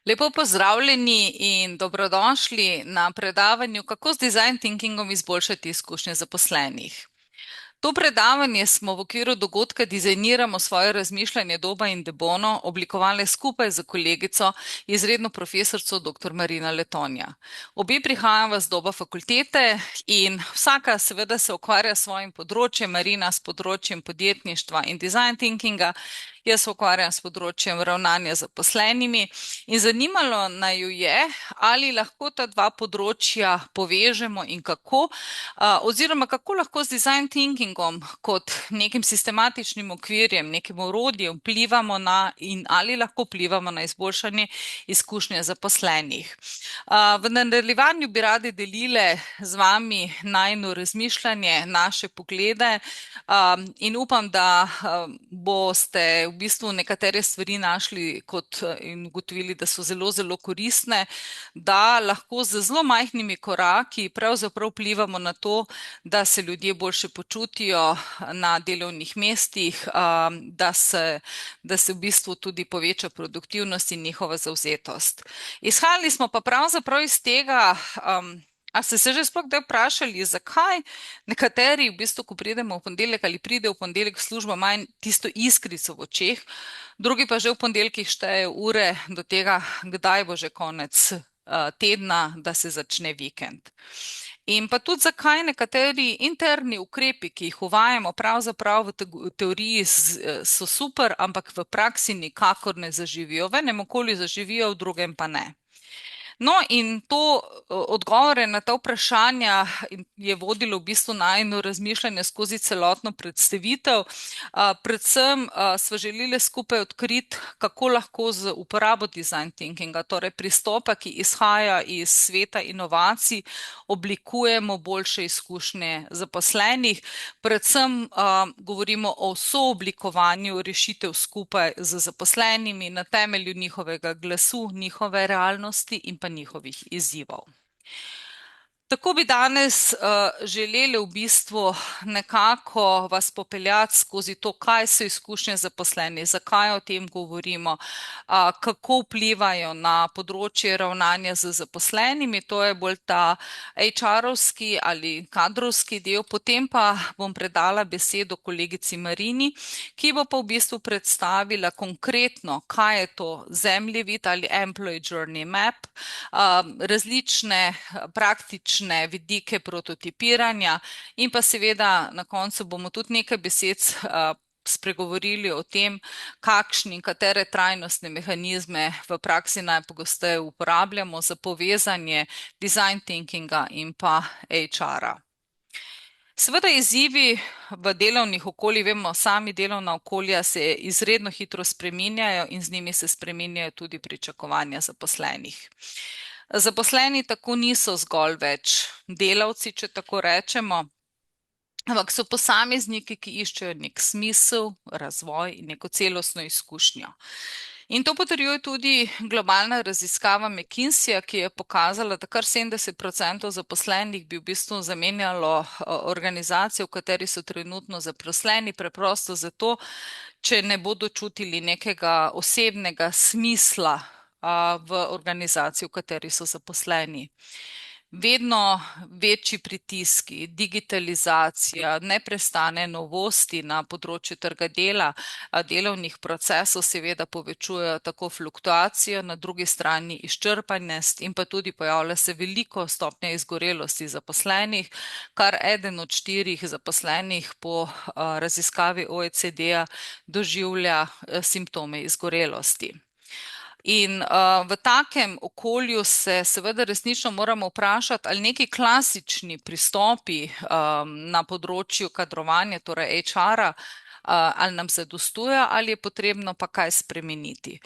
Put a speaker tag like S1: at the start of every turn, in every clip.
S1: Lepo pozdravljeni in dobrodošli na predavanju Kako z design thinkingom izboljšati izkušnje zaposlenih. To predavanje smo v okviru dogodka Dizajniramo svoje razmišljanje Doba in Debono oblikovali skupaj z kolegico, izredno profesorico dr. Marina Letonja. Obe prihajava z Doba fakultete in vsaka seveda se ukvarja s svojim področjem, Marina s področjem podjetništva in design thinkinga, jaz se ukvarjam s področjem ravnanja z zaposlenimi in zanimalo naju je, ali lahko ta dva področja povežemo in kako, oziroma kako lahko z design thinkingom kot nekim sistematičnim okvirjem, nekim orodjem vplivamo na in ali lahko vplivamo na izboljšanje izkušnje zaposlenih. V nadaljevanju bi radi delile z vami najino razmišljanje, naše poglede in upam, da boste v bistvu nekatere stvari našli in ugotovili, da so zelo, zelo koristne, da lahko z zelo majhnimi koraki pravzaprav vplivamo na to, da se ljudje boljše počutijo na delovnih mestih, da se v bistvu tudi poveča produktivnost in njihova zavzetost. Izhajali smo pa pravzaprav iz tega, a ste se že sploh kdaj vprašali, zakaj nekateri v bistvu, ko pridemo v ponedeljek ali pride v ponedeljek v službo, imajo tisto iskrico v očeh, drugi pa že v ponedeljkih štejejo ure do tega, kdaj bo že konec tedna, da se začne vikend. In pa tudi zakaj nekateri interni ukrepi, ki jih uvajamo, pravzaprav v teoriji so super, ampak v praksi nikakor ne zaživijo. V enem okolju zaživijo, v drugem pa ne. No, in to odgovore na ta vprašanja je vodilo v bistvu najino razmišljanje skozi celotno predstavitev. Predvsem sva želeli skupaj odkriti, kako lahko z uporabo design thinkinga, torej pristopa, ki izhaja iz sveta inovacij, oblikujemo boljše izkušnje zaposlenih. Predvsem govorimo o sooblikovanju rešitev skupaj z zaposlenimi na temelju njihovega glasu, njihove realnosti in pa njihovih izzivov. Tako bi danes želeli v bistvu nekako vas popeljati skozi to, kaj so izkušnje zaposlenih, zakaj o tem govorimo, kako vplivajo na področje ravnanja z zaposlenimi, to je bolj ta HR-ovski ali kadrovski del. Potem pa bom predala besedo kolegici Marini, ki bo pa v bistvu predstavila konkretno, kaj je to zemljevid ali Employee Journey Map, različne praktične vidike prototipiranja in pa seveda na koncu bomo tudi nekaj besed spregovorili o tem, kakšni in katere trajnostne mehanizme v praksi najpogosteje uporabljamo za povezanje design thinkinga in pa HR-a. Seveda izzivi v delovnih okoljih, vemo, sami delovna okolja se izredno hitro spreminjajo in z njimi se spreminjajo tudi pričakovanja zaposlenih. Zaposleni tako niso zgolj več delavci, če tako rečemo, ampak so posamezniki, ki iščejo nek smisel, razvoj in neko celostno izkušnjo. In to potrjuje tudi globalna raziskava McKinseyja, ki je pokazala, da kar 70% zaposlenih bi v bistvu zamenjalo organizacijo, v kateri so trenutno zaposleni, preprosto zato, če ne bodo čutili nekega osebnega smisla v organizaciji, v kateri so zaposleni. Vedno večji pritiski, digitalizacija, neprestane novosti na področju trga dela, delovnih procesov seveda povečujejo tako fluktuacijo, na drugi strani izčrpanost in pa tudi pojavlja se veliko stopnje izgorelosti zaposlenih, kar 1 od 4 zaposlenih po raziskavi OECD-ja doživlja simptome izgorelosti. In v takem okolju se seveda resnično moramo vprašati, ali neki klasični pristopi na področju kadrovanja, torej HR-a, ali nam zadostujejo ali je potrebno pa kaj spremeniti.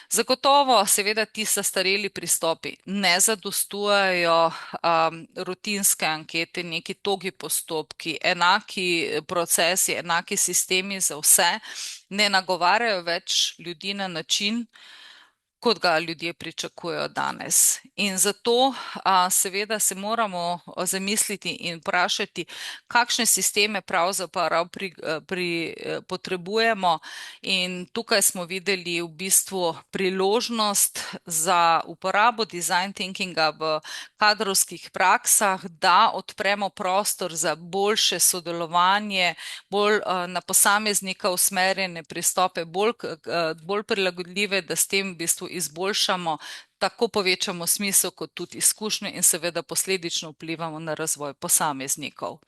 S1: Zagotovo seveda ti zastareli pristopi ne zadostujejo, rutinske ankete, neki togi postopki, enaki procesi, enaki sistemi za vse, ne nagovarjajo več ljudi na način, kot ga ljudje pričakujejo danes. In zato seveda se moramo zamisliti in vprašati, kakšne sisteme pravzaprav potrebujemo. In tukaj smo videli v bistvu priložnost za uporabo design thinkinga v kadrovskih praksah, da odpremo prostor za boljše sodelovanje, bolj na posameznika usmerjene pristope, bolj prilagodljive, da s tem v bistvu izboljšamo, tako povečamo smisel kot tudi izkušnje in seveda posledično vplivamo na razvoj posameznikov.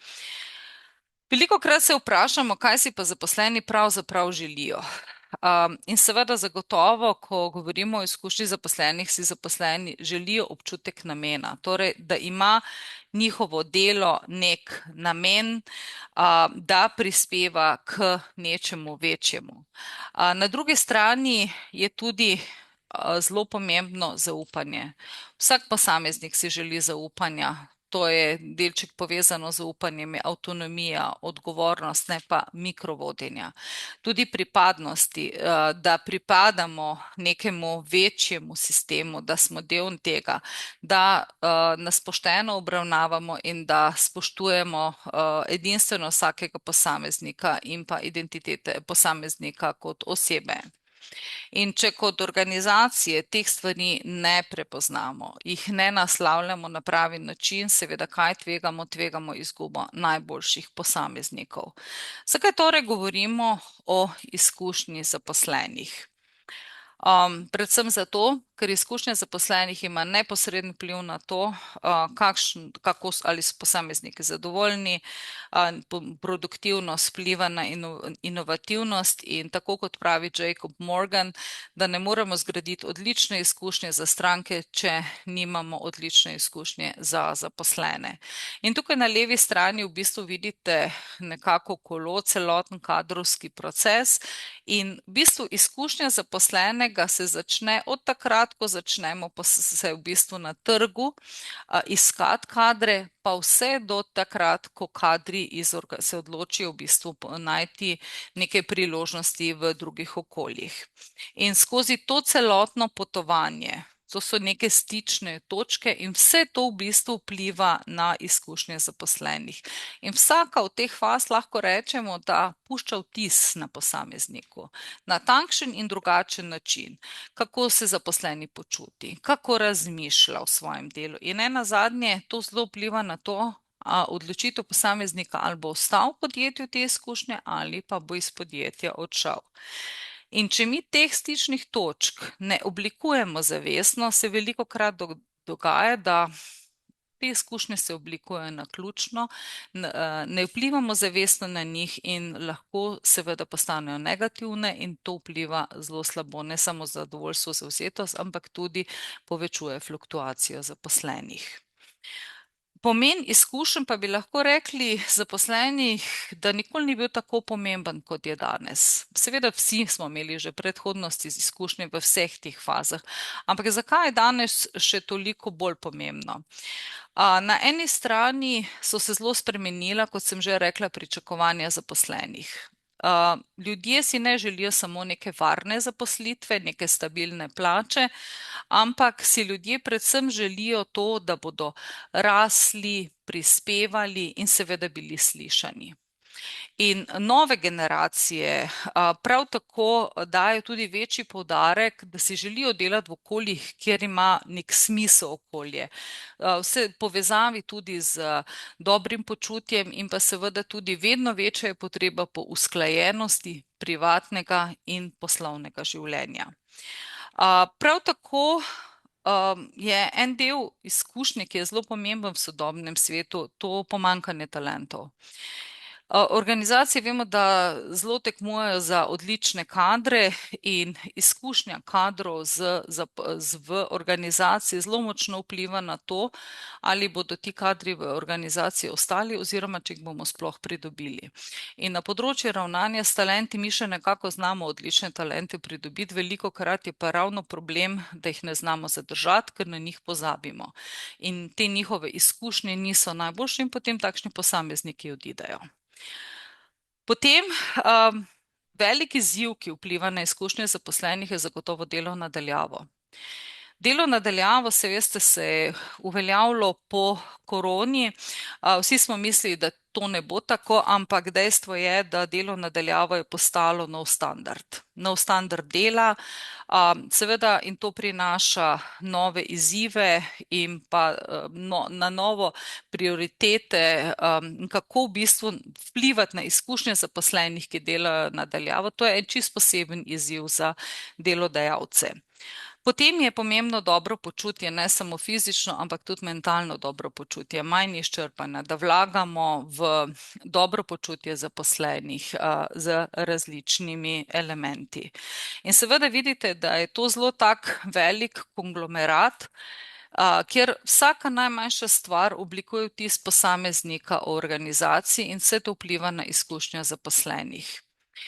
S1: Velikokrat se vprašamo, kaj si pa zaposleni pravzaprav želijo. In seveda zagotovo, ko govorimo o izkušnji zaposlenih, si zaposleni želijo občutek namena, torej da ima njihovo delo nek namen, da prispeva k nečemu večjemu. Na drugi strani je tudi zelo pomembno zaupanje. Vsak posameznik si želi zaupanja. To je delček povezano z zaupanjem, je avtonomija, odgovornost, ne pa mikrovodenja. Tudi pripadnosti, da pripadamo nekemu večjemu sistemu, da smo del tega, da nas pošteno obravnavamo in da spoštujemo edinstveno vsakega posameznika in pa identitete posameznika kot osebe. In če kot organizacije teh stvari ne prepoznamo, jih ne naslavljamo na pravi način, seveda kaj tvegamo? Tvegamo izgubo najboljših posameznikov. Zakaj torej govorimo o izkušnji zaposlenih? Predvsem zato, ker izkušnja zaposlenih ima neposreden vpliv na to, ali so posamezniki zadovoljni, produktivnost vpliva na inovativnost in tako kot pravi Jacob Morgan, da ne moremo zgraditi odlične izkušnje za stranke, če nimamo odlične izkušnje za zaposlene. In tukaj na levi strani v bistvu vidite nekako kolo, celoten kadrovski proces in v bistvu izkušnja zaposlenega se začne od takrat, ko začnemo se v bistvu na trgu iskati kadre, pa vse do takrat, ko kadri se odločijo v bistvu najti neke priložnosti v drugih okoljih. In skozi to celotno potovanje, to so neke stične točke in vse to v bistvu vpliva na izkušnje zaposlenih. In vsaka od teh faz lahko rečemo, da pušča vtis na posamezniku, na takšen in drugačen način, kako se zaposleni počuti, kako razmišlja o svojem delu. In nenazadnje to zelo vpliva na to, odločitev posameznika, ali bo ostal v podjetju te izkušnje ali pa bo iz podjetja odšel. In če mi teh stičnih točk ne oblikujemo zavestno, se velikokrat dogaja, da te izkušnje se oblikujejo naključno, ne vplivamo zavestno na njih in lahko seveda postanejo negativne in to vpliva zelo slabo, ne samo zadovoljstvo, zavzetost, ampak tudi povečuje fluktuacijo zaposlenih. Pomen izkušenj pa bi lahko rekli zaposlenih, da nikoli ni bil tako pomemben, kot je danes. Seveda vsi smo imeli že predhodnosti z izkušnje v vseh teh fazah, ampak zakaj je danes še toliko bolj pomembno? Na eni strani so se zelo spremenila, kot sem že rekla, pričakovanja zaposlenih. Ljudje si ne želijo samo neke varne zaposlitve, neke stabilne plače, ampak si ljudje predvsem želijo to, da bodo rasli, prispevali in seveda bili slišani. In nove generacije prav tako dajo tudi večji poudarek, da si želijo delati v okoljih, kjer ima nek smisel okolje. Vse povezavi tudi z dobrim počutjem in pa seveda tudi vedno večja je potreba po usklajenosti privatnega in poslovnega življenja. Prav tako je en del izkušnje, ki je zelo pomemben v sodobnem svetu, to pomanjkanje talentov. Organizacije vemo, da zelo tekmujejo za odlične kadre in izkušnja kadrov v organizaciji zelo močno vpliva na to, ali bodo ti kadri v organizaciji ostali oziroma če jih bomo sploh pridobili. In na področju ravnanja s talenti mi še nekako znamo odlične talente pridobiti, velikokrat je pa ravno problem, da jih ne znamo zadržati, ker na njih pozabimo. In te njihove izkušnje niso najboljše in potem takšni posamezniki odidejo. Potem velik izziv, ki vpliva na izkušnje zaposlenih, je zagotovo delo na daljavo. Delo na daljavo, se veste, se je uveljavilo po koroni. Vsi smo mislili, da to ne bo tako, ampak dejstvo je, da delo na daljavo je postalo nov standard dela. Seveda in to prinaša nove izzive in pa na novo prioritete, in kako v bistvu vplivati na izkušnje zaposlenih, ki delajo na daljavo. To je en čisto poseben izziv za delodajalce. Potem je pomembno dobro počutje, ne samo fizično, ampak tudi mentalno dobro počutje, manj izčrpanja, da vlagamo v dobro počutje zaposlenih z različnimi elementi. In seveda vidite, da je to zelo tak velik konglomerat, kjer vsaka najmanjša stvar oblikuje vtis posameznika o organizaciji in vse to vpliva na izkušnje zaposlenih.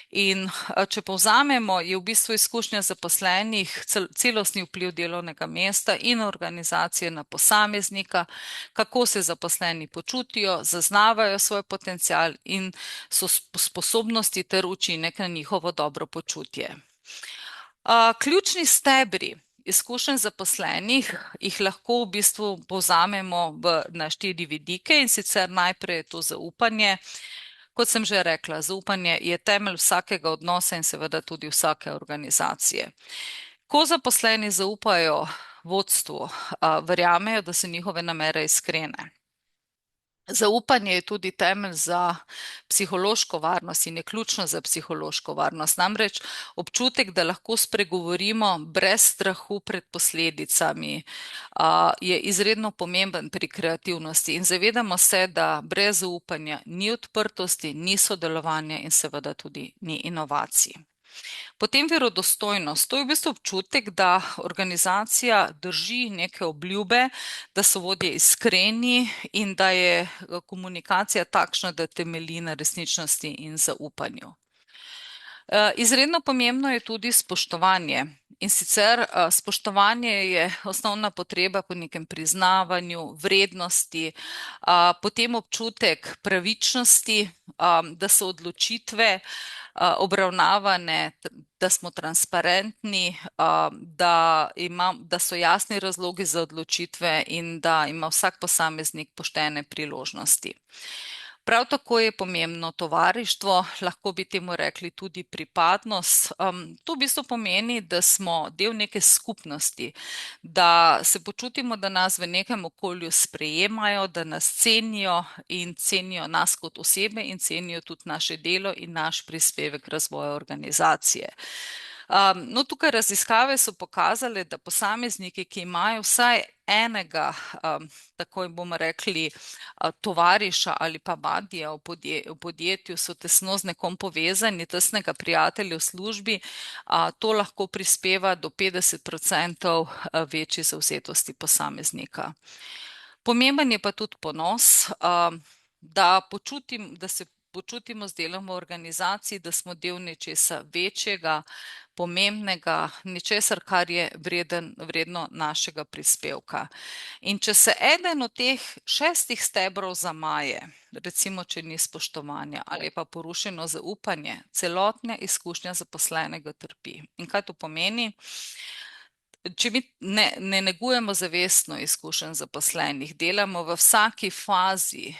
S1: In če povzamemo, je v bistvu izkušnja zaposlenih celostni vpliv delovnega mesta in organizacije na posameznika, kako se zaposleni počutijo, zaznavajo svoj potencial in so sposobnosti ter učinek na njihovo dobro počutje. Ključni stebri izkušenj zaposlenih jih lahko v bistvu povzamemo na 4 vidike, in sicer najprej je to zaupanje. Kot sem že rekla, zaupanje je temelj vsakega odnosa in seveda tudi vsake organizacije. Ko zaposleni zaupajo vodstvu, verjamejo, da so njihove namere iskrene. Zaupanje je tudi temelj za psihološko varnost in je ključno za psihološko varnost. Namreč občutek, da lahko spregovorimo brez strahu pred posledicami, je izredno pomemben pri kreativnosti in zavedamo se, da brez zaupanja ni odprtosti, ni sodelovanja in seveda tudi ni inovacij. Potem verodostojnost. To je v bistvu občutek, da organizacija drži neke obljube, da so vodje iskreni in da je komunikacija takšna, da temelji na resničnosti in zaupanju. Izredno pomembno je tudi spoštovanje. In sicer spoštovanje je osnovna potreba po nekem priznavanju, vrednosti, potem občutek pravičnosti, da so odločitve obravnavane, da smo transparentni, da so jasni razlogi za odločitve in da ima vsak posameznik poštene priložnosti. Prav tako je pomembno tovarištvo, lahko bi temu rekli tudi pripadnost. To v bistvu pomeni, da smo del neke skupnosti, da se počutimo, da nas v nekem okolju sprejemajo, da nas cenijo in cenijo nas kot osebe in cenijo tudi naše delo in naš prispevek k razvoju organizacije. No, tukaj raziskave so pokazale, da posamezniki, ki imajo vsaj enega, tako bomo rekli, tovariša ali pa badija v podjetju, so tesno z nekom povezani, tesnega prijatelja v službi, to lahko prispeva do 50% večje zavzetosti posameznika. Pomemben je pa tudi ponos, da se počutimo z delom v organizaciji, da smo del nečesa večjega, pomembnega, nečesar, kar je vredno našega prispevka. In če se eden od teh 6 stebrov zamaje, recimo, če ni spoštovanja ali pa porušeno zaupanje, celotna izkušnja zaposlenega trpi. In kaj to pomeni? Če mi ne negujemo zavestno izkušenj zaposlenih, delamo v vsaki fazi,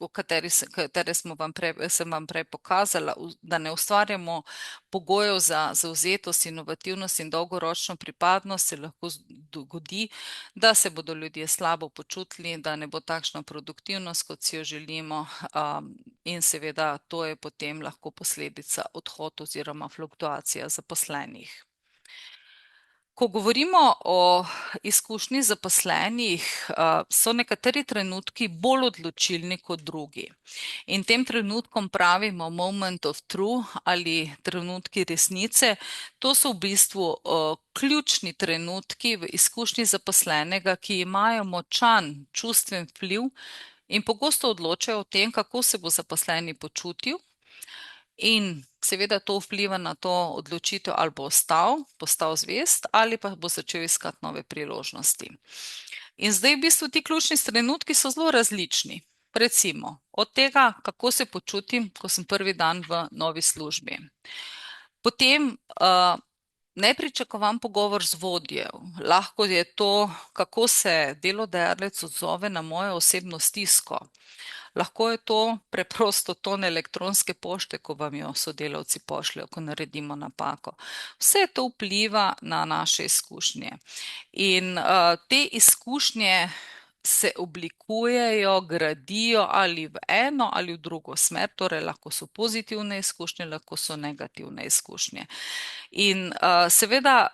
S1: o kateri sem vam prej pokazala, da ne ustvarjamo pogojev za zavzetost, inovativnost in dolgoročno pripadnost, se lahko dogodi, da se bodo ljudje slabo počutili, da ne bo takšna produktivnost, kot si jo želimo, in seveda to je potem lahko posledica odhod oziroma fluktuacija zaposlenih. Ko govorimo o izkušnji zaposlenih, so nekateri trenutki bolj odločilni kot drugi. In tem trenutkom pravimo moment of truth ali trenutki resnice. To so v bistvu ključni trenutki v izkušnji zaposlenega, ki imajo močan čustven vpliv in pogosto odločajo o tem, kako se bo zaposleni počutil. In seveda to vpliva na to odločitev, ali bo postal zvest ali pa bo začel iskati nove priložnosti. In zdaj v bistvu ti ključni trenutki so zelo različni. Recimo od tega, kako se počutim, ko sem prvi dan v novi službi. Potem nepričakovan pogovor z vodjem. Lahko je to, kako se delodajalec odzove na mojo osebno stisko. Lahko je to preprosto ton elektronske pošte, ko vam jo sodelavci pošljajo, ko naredimo napako. Vse to vpliva na naše izkušnje. In te izkušnje se oblikujejo, gradijo ali v eno ali v drugo smer, torej lahko so pozitivne izkušnje, lahko so negativne izkušnje. In seveda,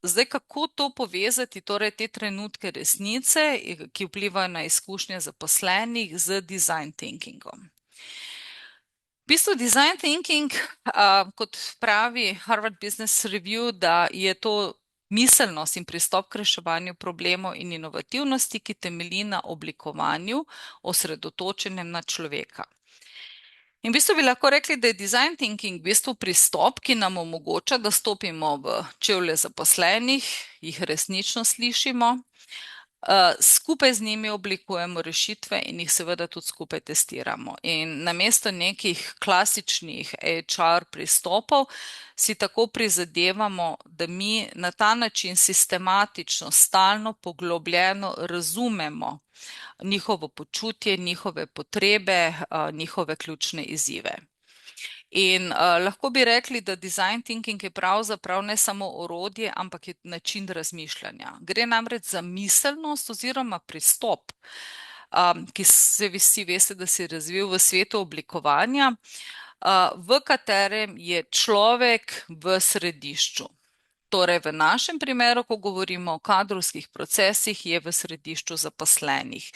S1: zdaj kako to povezati, torej te trenutke resnice, ki vplivajo na izkušnje zaposlenih z design thinkingom. V bistvu design thinking, kot pravi Harvard Business Review, da je to miselnost in pristop k reševanju problemov in inovativnosti, ki temelji na oblikovanju, osredotočenem na človeka. In v bistvu bi lahko rekli, da je design thinking v bistvu pristop, ki nam omogoča, da stopimo v čevlje zaposlenih, jih resnično slišimo, skupaj z njimi oblikujemo rešitve in jih seveda tudi skupaj testiramo. In namesto nekih klasičnih HR pristopov si tako prizadevamo, da mi na ta način sistematično, stalno, poglobljeno razumemo njihovo počutje, njihove potrebe, njihove ključne izzive. In lahko bi rekli, da design thinking je pravzaprav ne samo orodje, ampak je način razmišljanja. Gre namreč za miselnost oziroma pristop, ki se vsi veste, da se je razvil v svetu oblikovanja, v katerem je človek v središču. Torej, v našem primeru, ko govorimo o kadrovskih procesih, je v središču zaposlenih.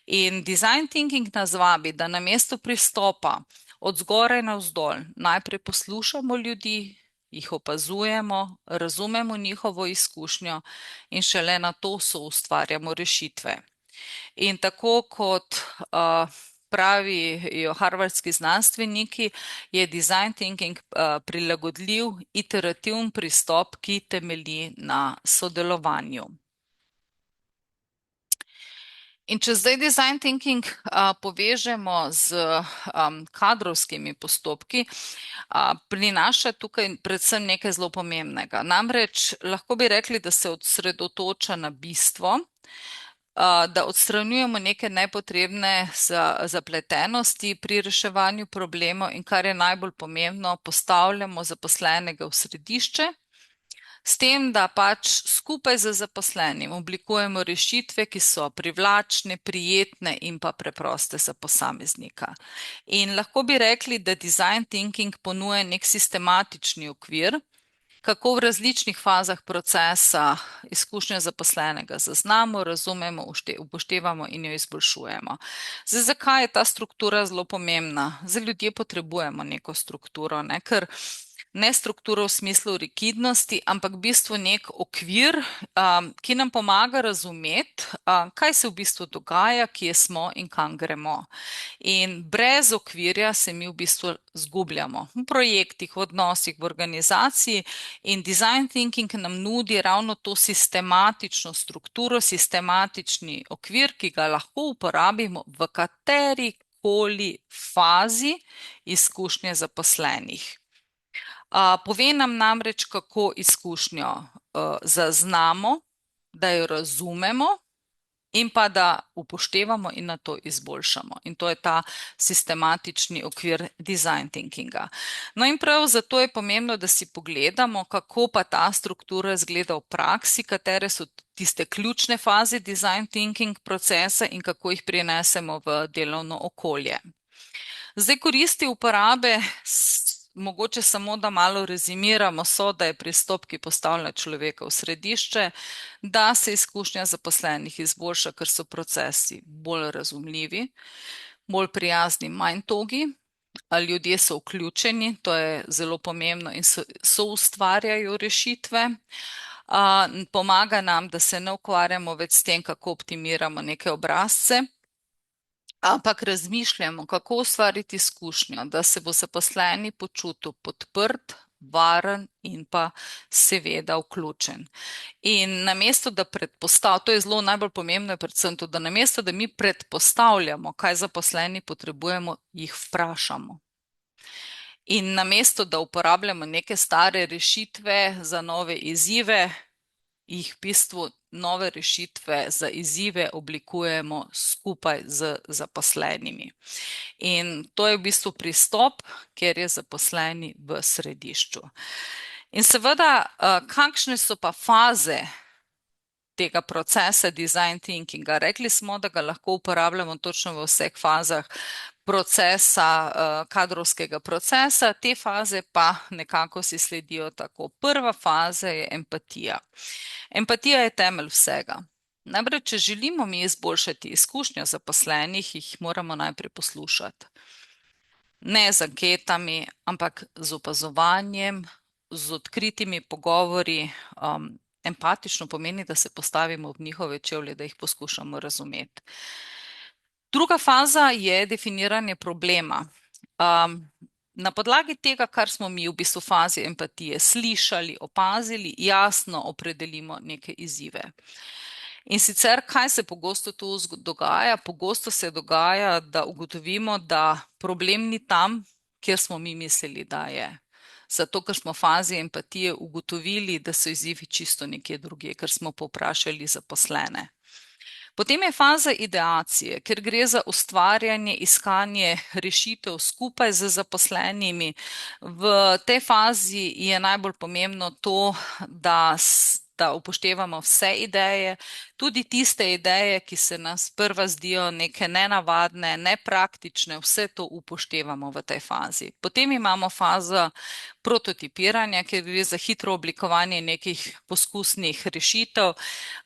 S1: In design thinking nas vabi, da namesto pristopa od zgoraj navzdol najprej poslušamo ljudi, jih opazujemo, razumemo njihovo izkušnjo in šele na to soustvarjamo rešitve. In tako kot pravijo harvardski znanstveniki, je design thinking prilagodljiv, iterativen pristop, ki temelji na sodelovanju. In če zdaj design thinking povežemo z kadrovskimi postopki, prinaša tukaj predvsem nekaj zelo pomembnega. Namreč lahko bi rekli, da se osredotoča na bistvo, da odstranjujemo neke nepotrebne zapletenosti pri reševanju problemov in kar je najbolj pomembno, postavljamo zaposlenega v središče, s tem, da pač skupaj z zaposlenim oblikujemo rešitve, ki so privlačne, prijetne in pa preproste za posameznika. In lahko bi rekli, da design thinking ponuja nek sistematični okvir, kako v različnih fazah procesa izkušnje zaposlenega zaznamo, razumemo, upoštevamo in jo izboljšujemo. Zdaj, zakaj je ta struktura zelo pomembna? Zdaj, ljudje potrebujemo neko strukturo, ker ne strukturo v smislu rigidnosti, ampak v bistvu nek okvir, ki nam pomaga razumeti, kaj se v bistvu dogaja, kje smo in kam gremo. In brez okvirja se mi v bistvu zgubljamo v projektih, v odnosih, v organizaciji, in design thinking nam nudi ravno to sistematično strukturo, sistematični okvir, ki ga lahko uporabimo v katerikoli fazi izkušnje zaposlenih. Pove nam namreč, kako izkušnjo zaznamo, da jo razumemo in pa da upoštevamo in na to izboljšamo. In to je ta sistematični okvir design thinkinga. No in prav zato je pomembno, da si pogledamo, kako pa ta struktura izgleda v praksi, katere so tiste ključne faze design thinking procesa in kako jih prinesemo v delovno okolje. Zdaj, koristi uporabe, mogoče samo, da malo rezimiramo, so, da je pristop, ki postavlja človeka v središče, da se izkušnja zaposlenih izboljša, ker so procesi bolj razumljivi, bolj prijazni, manj togi, ljudje so vključeni, to je zelo pomembno, in soustvarjajo rešitve. Pomaga nam, da se ne ukvarjamo več s tem, kako optimiramo neke obrazce, ampak razmišljamo, kako ustvariti izkušnjo, da se bo zaposleni počutil podprt, varen in pa seveda vključen. In namesto, da to je zelo najbolj pomembno, je predvsem to, da namesto, da mi predpostavljamo, kaj zaposleni potrebujemo, jih vprašamo. In namesto, da uporabljamo neke stare rešitve za nove izzive, jih v bistvu nove rešitve za izzive oblikujemo skupaj z zaposlenimi. In to je v bistvu pristop, kjer je zaposleni v središču. In seveda, kakšne so pa faze tega procesa design thinkinga? Rekli smo, da ga lahko uporabljamo točno v vseh fazah procesa, kadrovskega procesa, te faze pa nekako si sledijo tako. Prva faza je empatija. Empatija je temelj vsega. Najprej, če želimo mi izboljšati izkušnjo zaposlenih, jih moramo najprej poslušati. Ne z anketami, ampak z opazovanjem, z odkritimi pogovori. Empatično pomeni, da se postavimo v njihove čevlje, da jih poskušamo razumeti. Druga faza je definiranje problema. Na podlagi tega, kar smo mi v bistvu v fazi empatije slišali, opazili, jasno opredelimo neke izzive. In sicer, kaj se pogosto tu dogaja? Pogosto se dogaja, da ugotovimo, da problem ni tam, kjer smo mi mislili, da je. Zato, ker smo v fazi empatije ugotovili, da so izzivi čisto nekje drugje, ker smo povprašali zaposlene. Potem je faza ideacije, ker gre za ustvarjanje, iskanje rešitev skupaj z zaposlenimi. V tej fazi je najbolj pomembno to, da upoštevamo vse ideje, tudi tiste ideje, ki se nas sprva zdijo neke nenavadne, nepraktične, vse to upoštevamo v tej fazi. Potem imamo fazo prototipiranja, kjer gre za hitro oblikovanje nekih poskusnih rešitev.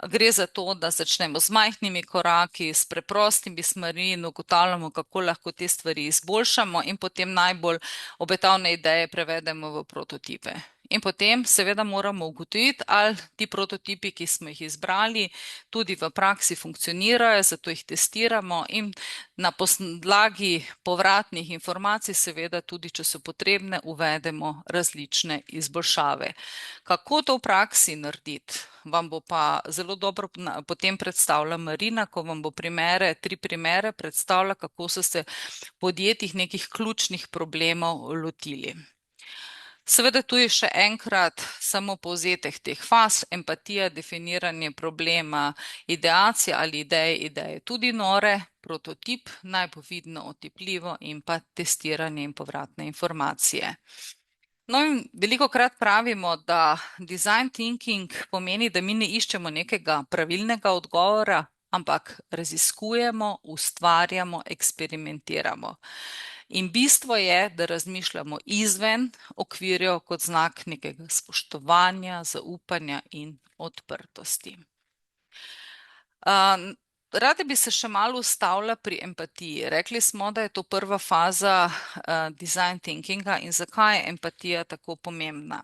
S1: Gre za to, da začnemo z majhnimi koraki, s preprostimi stvarmi in ugotavljamo, kako lahko te stvari izboljšamo in potem najbolj obetavne ideje prevedemo v prototipe. In potem seveda moramo ugotoviti, ali ti prototipi, ki smo jih izbrali, tudi v praksi funkcionirajo, zato jih testiramo in na podlagi povratnih informacij seveda tudi, če so potrebne, uvedemo različne izboljšave. Kako to v praksi narediti? Vam bo pa zelo dobro potem predstavila Marina, ko vam bo tri primere predstavila, kako so se podjetjih nekih ključnih problemov lotili. Seveda tu je še enkrat samo povzetek teh faz, empatija, definiranje problema, ideacija ali ideje tudi nore, prototip, naj bo vidno, otipljivo in pa testiranje in povratne informacije. No in velikokrat pravimo, da design thinking pomeni, da mi ne iščemo nekega pravilnega odgovora, ampak raziskujemo, ustvarjamo, eksperimentiramo. In bistvo je, da razmišljamo izven okvirjev kot znak nekega spoštovanja, zaupanja in odprtosti. Rada bi se še malo ustavila pri empatiji. Rekli smo, da je to prva faza design thinkinga in zakaj je empatija tako pomembna.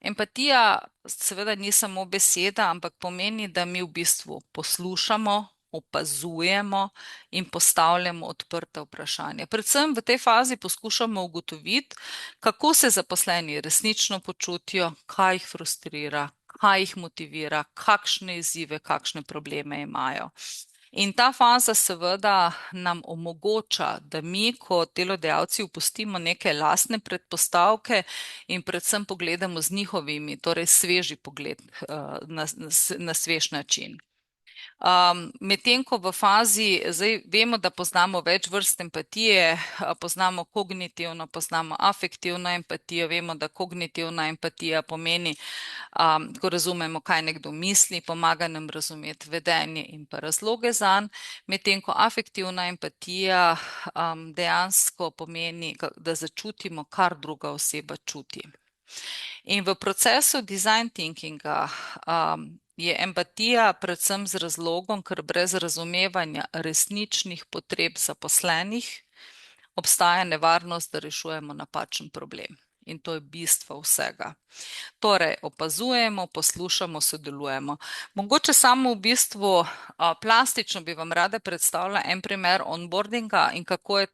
S1: Empatija seveda ni samo beseda, ampak pomeni, da mi v bistvu poslušamo, opazujemo in postavljamo odprta vprašanja. Predvsem v tej fazi poskušamo ugotoviti, kako se zaposleni resnično počutijo, kaj jih frustrira, kaj jih motivira, kakšne izzive, kakšne probleme imajo. In ta faza seveda nam omogoča, da mi kot delodajalci opustimo neke lastne predpostavke in predvsem pogledamo z njihovimi, torej sveži pogled na svež način. Medtem ko v fazi, zdaj vemo, da poznamo več vrst empatije, poznamo kognitivno, poznamo afektivno empatijo, vemo, da kognitivna empatija pomeni, ko razumemo, kaj nekdo misli, pomaga nam razumeti vedenje in pa razloge zanj, medtem ko afektivna empatija dejansko pomeni, da začutimo, kar druga oseba čuti. In v procesu design thinkinga je empatija predvsem z razlogom, ker brez razumevanja resničnih potreb zaposlenih obstaja nevarnost, da rešujemo napačen problem. In to je bistvo vsega. Torej, opazujemo, poslušamo, sodelujemo. Mogoče samo v bistvu plastično bi vam rada predstavila en primer onboardinga in kako je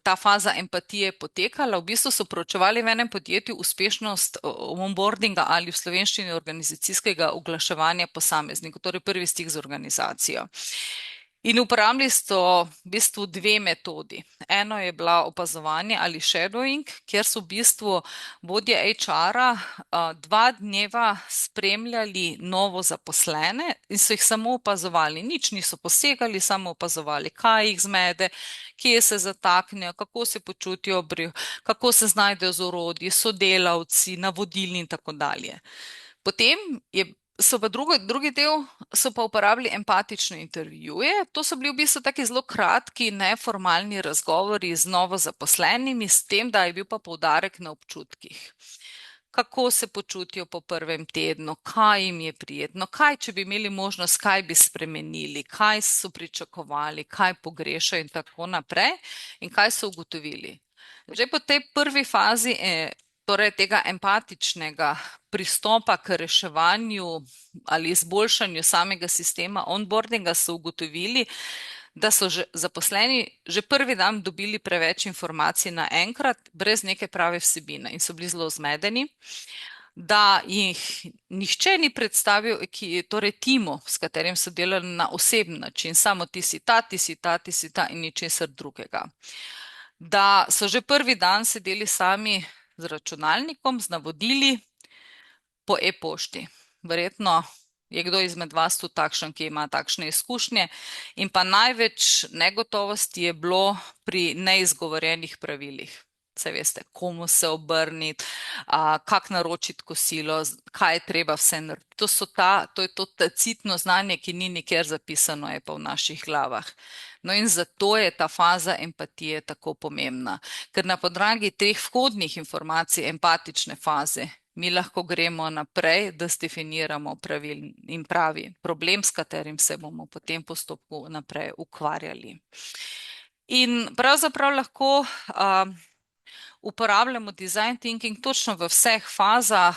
S1: ta faza empatije potekala. V bistvu so proučevali v enem podjetju uspešnost onboardinga ali v slovenščini organizacijskega oglaševanja posameznikov, torej prvi stik z organizacijo. In uporabili so v bistvu dve metodi. Eno je bila opazovanje ali shadowing, kjer so v bistvu vodje HR-a 2 dneva spremljali novo zaposlene in so jih samo opazovali. Nič niso posegali, samo opazovali, kaj jih zmede, kje se zataknejo, kako se počutijo, kako se znajdejo z orodji, sodelavci, navodili in tako dalje. Potem so pa drugi del so pa uporabili empatične intervjuje. To so bili v bistvu taki zelo kratki, neformalni razgovori z novo zaposlenimi, s tem, da je bil pa poudarek na občutkih. Kako se počutijo po prvem tednu, kaj jim je prijetno, kaj, če bi imeli možnost, kaj bi spremenili, kaj so pričakovali, kaj pogrešajo in tako naprej in kaj so ugotovili. Že po tej prvi fazi torej tega empatičnega pristopa k reševanju ali izboljšanju samega sistema onboardinga so ugotovili, da so zaposleni že prvi dan dobili preveč informacij naenkrat, brez neke prave vsebine in so bili zelo zmedeni, da jih nihče ni predstavil, torej timu, s katerim so delali na oseben način, samo ti si ta, ti si ta, ti si ta in ničesar drugega. Da so že prvi dan sedeli sami z računalnikom, z navodili po e-pošti. Verjetno je kdo izmed vas tudi takšen, ki ima takšne izkušnje. In pa največ negotovosti je bilo pri neizgovorjenih pravilih. Saj veste, komu se obrniti, kako naročiti kosilo, kaj je treba vse narediti. To je to tacitno znanje, ki ni nikjer zapisano, je pa v naših glavah. No in zato je ta faza empatije tako pomembna, ker na podlagi teh vhodnih informacij empatične faze mi lahko gremo naprej, da zdefiniramo pravilni in pravi problem, s katerim se bomo po tem postopku naprej ukvarjali. In pravzaprav lahko uporabljamo design thinking točno v vseh fazah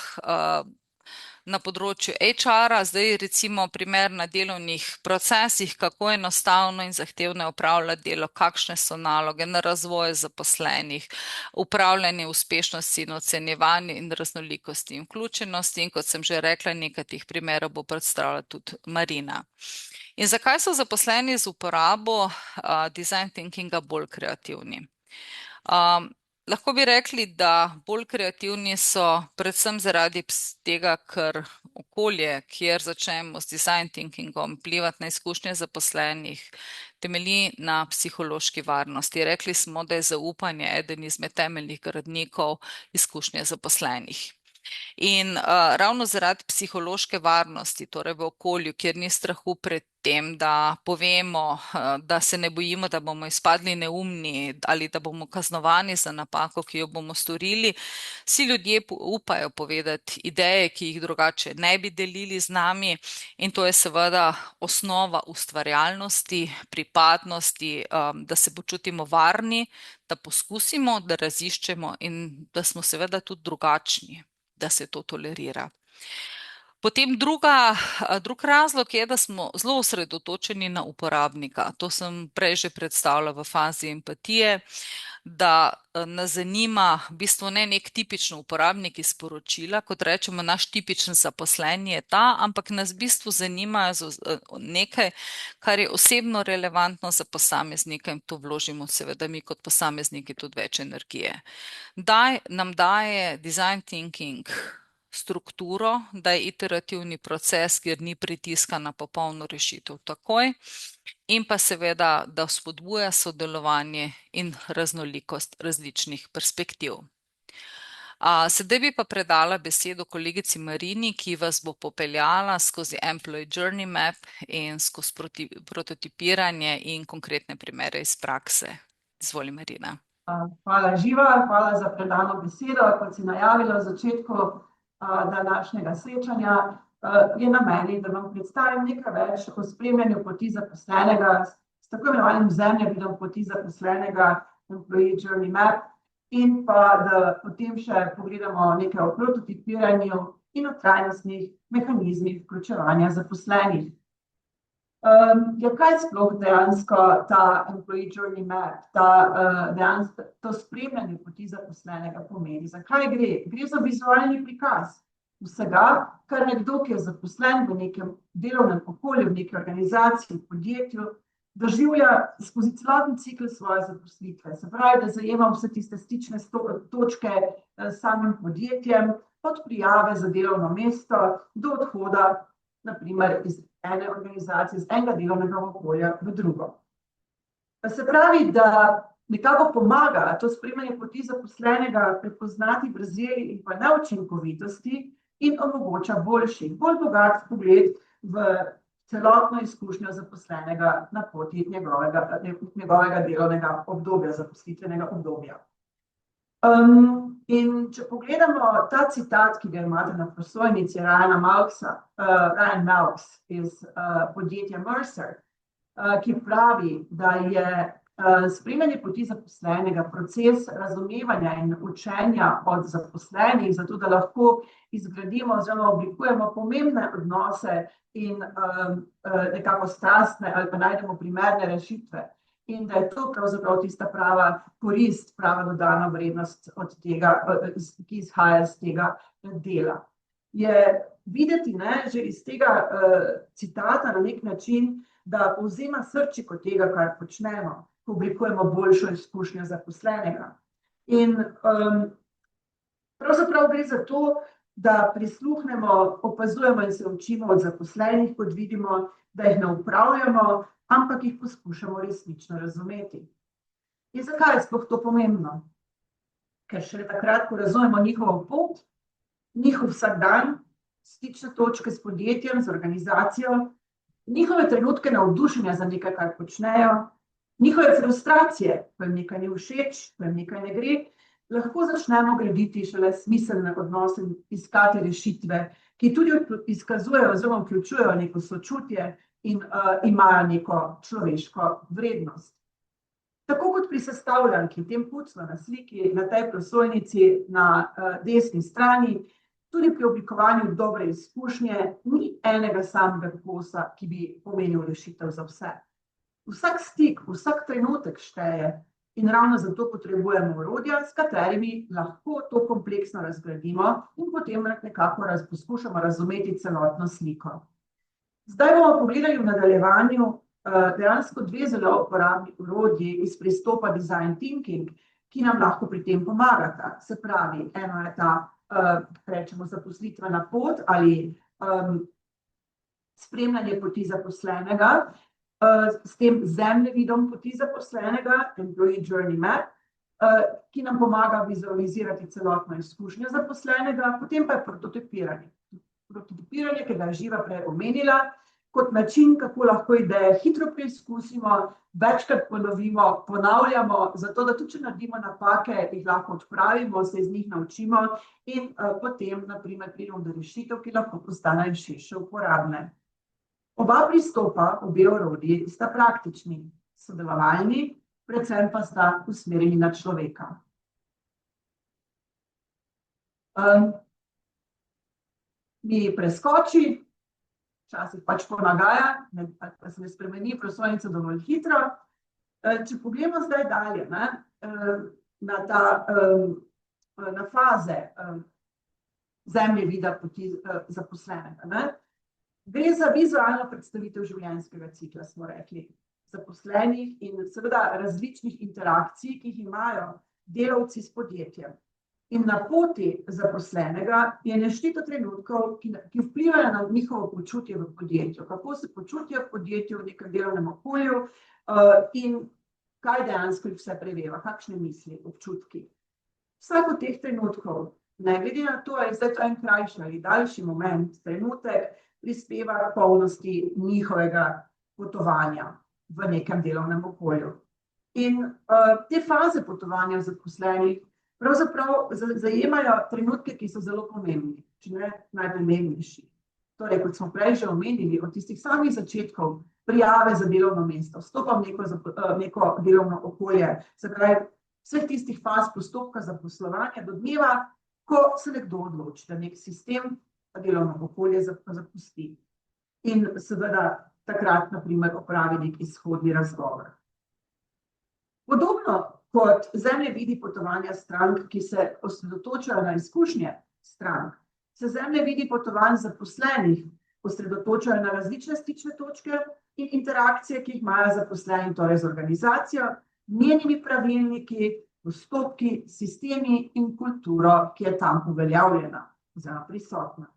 S1: na področju HR-a, zdaj recimo primer na delovnih procesih, kako enostavno in zahtevno je opravljati delo, kakšne so naloge na razvoj zaposlenih, upravljanje uspešnosti in ocenjevanje in raznolikosti in vključenosti in kot sem že rekla, nekaj teh primerov bo predstavila tudi Marina. In zakaj so zaposleni z uporabo design thinkinga bolj kreativni? Lahko bi rekli, da bolj kreativni so predvsem zaradi tega, ker okolje, kjer začnemo s design thinkingom vplivati na izkušnje zaposlenih, temelji na psihološki varnosti. Rekli smo, da je zaupanje eden izmed temeljnih gradnikov izkušnje zaposlenih. In ravno zaradi psihološke varnosti, torej v okolju, kjer ni strahu pred tem, da povemo, da se ne bojimo, da bomo izpadli neumni ali da bomo kaznovani za napako, ki jo bomo storili, vsi ljudje upajo povedati ideje, ki jih drugače ne bi delili z nami, in to je seveda osnova ustvarjalnosti, pripadnosti, da se počutimo varni, da poskusimo, da raziščemo in da smo seveda tudi drugačni, da se to tolerira. Potem drug razlog je, da smo zelo osredotočeni na uporabnika. To sem prej že predstavila v fazi empatije, da nas zanima v bistvu ne nek tipičen uporabnik iz poročila, kot rečemo, naš tipičen zaposleni je ta, ampak nas v bistvu zanima nekaj, kar je osebno relevantno za posameznika in to vložimo seveda mi kot posamezniki tudi več energije. Nam daje design thinking strukturo, da je iterativni proces, kjer ni pritiska na popolno rešitev takoj, in pa seveda, da spodbuja sodelovanje in raznolikost različnih perspektiv. Sedaj bi pa predala besedo kolegici Marini, ki vas bo popeljala skozi Employee Journey Map in skozi prototipiranje in konkretne primere iz prakse. Izvoli, Marina.
S2: Hvala, Živa, hvala za predano besedo. Kot si najavila v začetku današnjega srečanja, je na meni, da vam predstavim nekaj več o spremljanju poti zaposlenega s tako imenovanim zemljevidom poti zaposlenega Employee Journey Map in pa da potem še pogledamo nekaj o prototipiranju in o trajnostnih mehanizmih vključevanja zaposlenih. Kaj sploh dejansko ta Employee Journey Map, dejansko to spremljanje poti zaposlenega pomeni? Zakaj gre? Gre za vizualni prikaz vsega, kar nekdo, ki je zaposlen v nekem delovnem okolju, v neki organizaciji, v podjetju, doživlja skozi celoten cikel svoje zaposlitve. Se pravi, da zajema vse tiste stične točke s samim podjetjem, od prijave za delovno mesto do odhoda, na primer iz ene organizacije, iz enega delovnega okolja v drugo. Se pravi, da nekako pomaga to spremljanje poti zaposlenega prepoznati vrzeli in pa neučinkovitosti in omogoča boljši, bolj bogat pogled v celotno izkušnjo zaposlenega na poti njegovega delovnega obdobja, zaposlitvenega obdobja. In če pogledamo ta citat, ki ga imate na prosojnici Ryan Malks iz podjetja Mercer, ki pravi, da je spremljanje poti zaposlenega proces razumevanja in učenja od zaposlenih, zato da lahko izgradimo oziroma oblikujemo pomembne odnose in nekako strastne ali pa najdemo primerne rešitve. In da je to pravzaprav tista prava korist, prava dodana vrednost od tega, ki izhaja iz tega dela. Je videti, že iz tega citata na nek način, da povzema srčiko tega, kar počnemo, ko oblikujemo boljšo izkušnjo zaposlenega. In pravzaprav gre za to, da prisluhnemo, opazujemo in se učimo od zaposlenih, kot vidimo, da jih ne upravljamo, ampak jih poskušamo resnično razumeti. In zakaj je sploh to pomembno? Ker šele takrat, ko razumemo njihovo pot, njihov vsakdan, stične točke s podjetjem, z organizacijo, njihove trenutke navdušenja za nekaj, kar počnejo, njihove frustracije, ko jim nekaj ni všeč, ko jim nekaj ne gre, lahko začnemo graditi šele smiselne odnose in iskati rešitve, ki tudi izkazujejo oziroma vključujejo neko sočutje in imajo neko človeško vrednost. Tako kot pri sestavljanki, tem puclu na sliki, na tej prosojnici na desni strani, tudi pri oblikovanju dobre izkušnje ni enega samega kosa, ki bi pomenil rešitev za vse. Vsak stik, vsak trenutek šteje in ravno zato potrebujemo orodja, s katerimi lahko to kompleksno razgradimo in potem nekako poskušamo razumeti celotno sliko. Zdaj bomo pogledali v nadaljevanju dejansko dve zelo uporabni orodji iz pristopa design thinking, ki nam lahko pri tem pomagata. Se pravi, eno je ta, rečemo, zaposlitvena pot ali spremljanje poti zaposlenega, s tem zemljevidom poti zaposlenega, Employee Journey Map, ki nam pomaga vizualizirati celotno izkušnjo zaposlenega, potem pa je prototipiranje. Prototipiranje, ki ga je Živa prej omenila, kot način, kako lahko ideje hitro preizkusimo, večkrat ponovimo, ponavljamo, zato da tudi, če naredimo napake, jih lahko odpravimo, se iz njih naučimo in potem, na primer, pridemo do rešitev, ki lahko postanejo širše uporabne. Oba pristopa, obe orodji, sta praktični, sodelovalni, predvsem pa sta usmerjeni na človeka. Mi preskoči, včasih pač ponagaja, pa se ne spremeni prosojnica dovolj hitro. Če pogledamo zdaj dalje, na faze zemljevida poti zaposlenega, gre za vizualno predstavitev življenjskega cikla, smo rekli, zaposlenih in seveda različnih interakcij, ki jih imajo delavci s podjetjem. In na poti zaposlenega je nešteto trenutkov, ki vplivajo na njihovo počutje v podjetju, kako se počutijo v podjetju, v nekem delovnem okolju in kaj dejansko jih vse preveva, kakšne misli, občutki. Vsak od teh trenutkov, ne glede na to, je zdaj to en krajši ali daljši moment, trenutek, prispeva k polnosti njihovega potovanja v nekem delovnem okolju. In te faze potovanja zaposlenih pravzaprav zajemajo trenutke, ki so zelo pomembni, če ne najpomembnejši. Torej, kot smo prej že omenili, od tistih samih začetkov prijave za delovno mesto, vstopam v neko delovno okolje, se pravi, vseh tistih faz postopka zaposlovanja do dneva, ko se nekdo odloči, da nek sistem delovno okolje zapusti. In seveda takrat, na primer, opravi nek izhodni razgovor. Podobno kot zemljevidi potovanja strank, ki se osredotočajo na izkušnje strank, se zemljevidi potovanj zaposlenih osredotočajo na različne stične točke, in interakcije, ki jih imajo zaposleni, torej z organizacijo, njenimi pravilniki, postopki, sistemi in kulturo, ki je tam uveljavljena oziroma prisotna.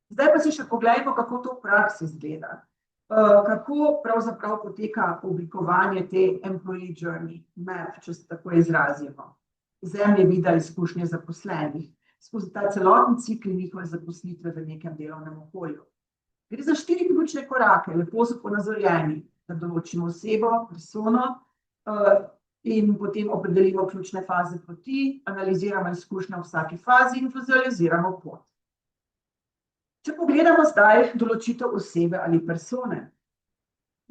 S2: Zdaj pa si še poglejmo, kako to v praksi izgleda. Kako pravzaprav poteka oblikovanje te employee journey map, če se tako izrazimo. Zemljevida izkušnje zaposlenih, skozi ta celoten cikel njihove zaposlitve v nekem delovnem okolju. Gre za 4 ključne korake, lepo so ponazorjeni, da določimo osebo, persono, in potem opredelimo ključne faze poti, analiziramo izkušnje v vsaki fazi in vizualiziramo pot. Če pogledamo zdaj določitev osebe ali persone,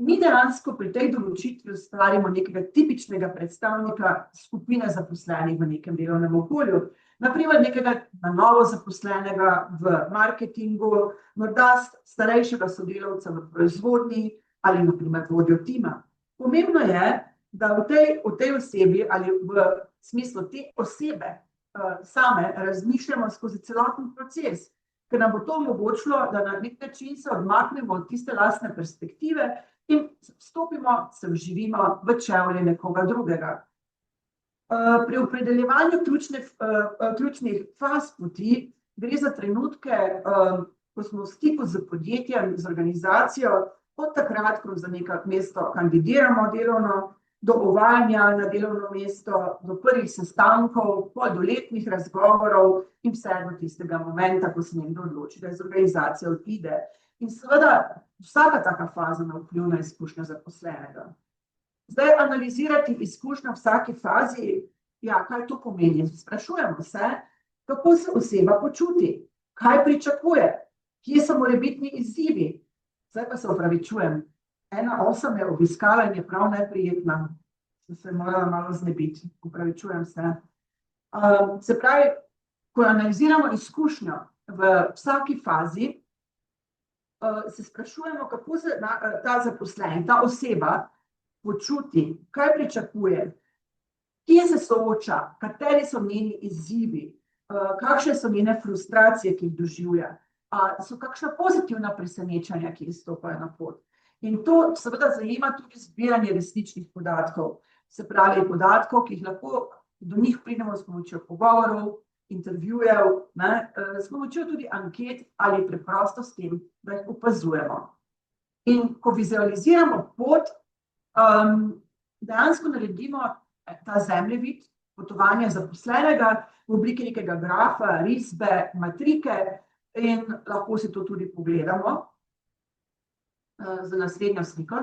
S2: mi dejansko pri tej določitvi ustvarimo nekega tipičnega predstavnika skupine zaposlenih v nekem delovnem okolju, na primer nekega na novo zaposlenega v marketingu, morda starejšega sodelavca v proizvodnji ali na primer vodjo tima. Pomembno je, da v tej osebi ali v smislu te osebe same razmišljamo skozi celoten proces, ker nam bo to omogočilo, da na nek način se odmaknemo od tiste lastne perspektive in vstopimo, se vživimo v čevlje nekoga drugega. Pri opredeljevanju ključnih faz poti gre za trenutke, ko smo v stiku z podjetjem, z organizacijo, od takrat, ko za neko mesto kandidiramo delovno, do uvajanja na delovno mesto, do prvih sestankov, do letnih razgovorov in vse do tistega momenta, ko se nekdo odloči, da iz organizacije odide. In seveda vsaka taka faza ima vpliv na izkušnjo zaposlenega. Zdaj analizirati izkušnjo v vsaki fazi, ja, kaj to pomeni? Sprašujemo se, kako se oseba počuti, kaj pričakuje, kje so morebitni izzivi. Zdaj pa se opravičujem. Ena osa me je obiskala in je prav neprijetna. Se morala malo znebiti, opravičujem se. Se pravi, ko analiziramo izkušnjo v vsaki fazi, se sprašujemo, kako se ta zaposlen, ta oseba počuti, kaj pričakuje, kje se sooča, kateri so njeni izzivi, kakšne so njene frustracije, ki jih doživlja, so kakšna pozitivna presenečenja, ki izstopajo na pot. In to seveda zajema tudi zbiranje resničnih podatkov, se pravi podatkov, ki jih lahko do njih pridemo s pomočjo pogovorov, intervjujev, s pomočjo tudi anket ali preprosto s tem, da jih opazujemo. In ko vizualiziramo pot, dejansko naredimo ta zemljevid potovanja zaposlenega v obliki nekega grafa, risbe, matrike in lahko si to tudi pogledamo. Za naslednjo sliko,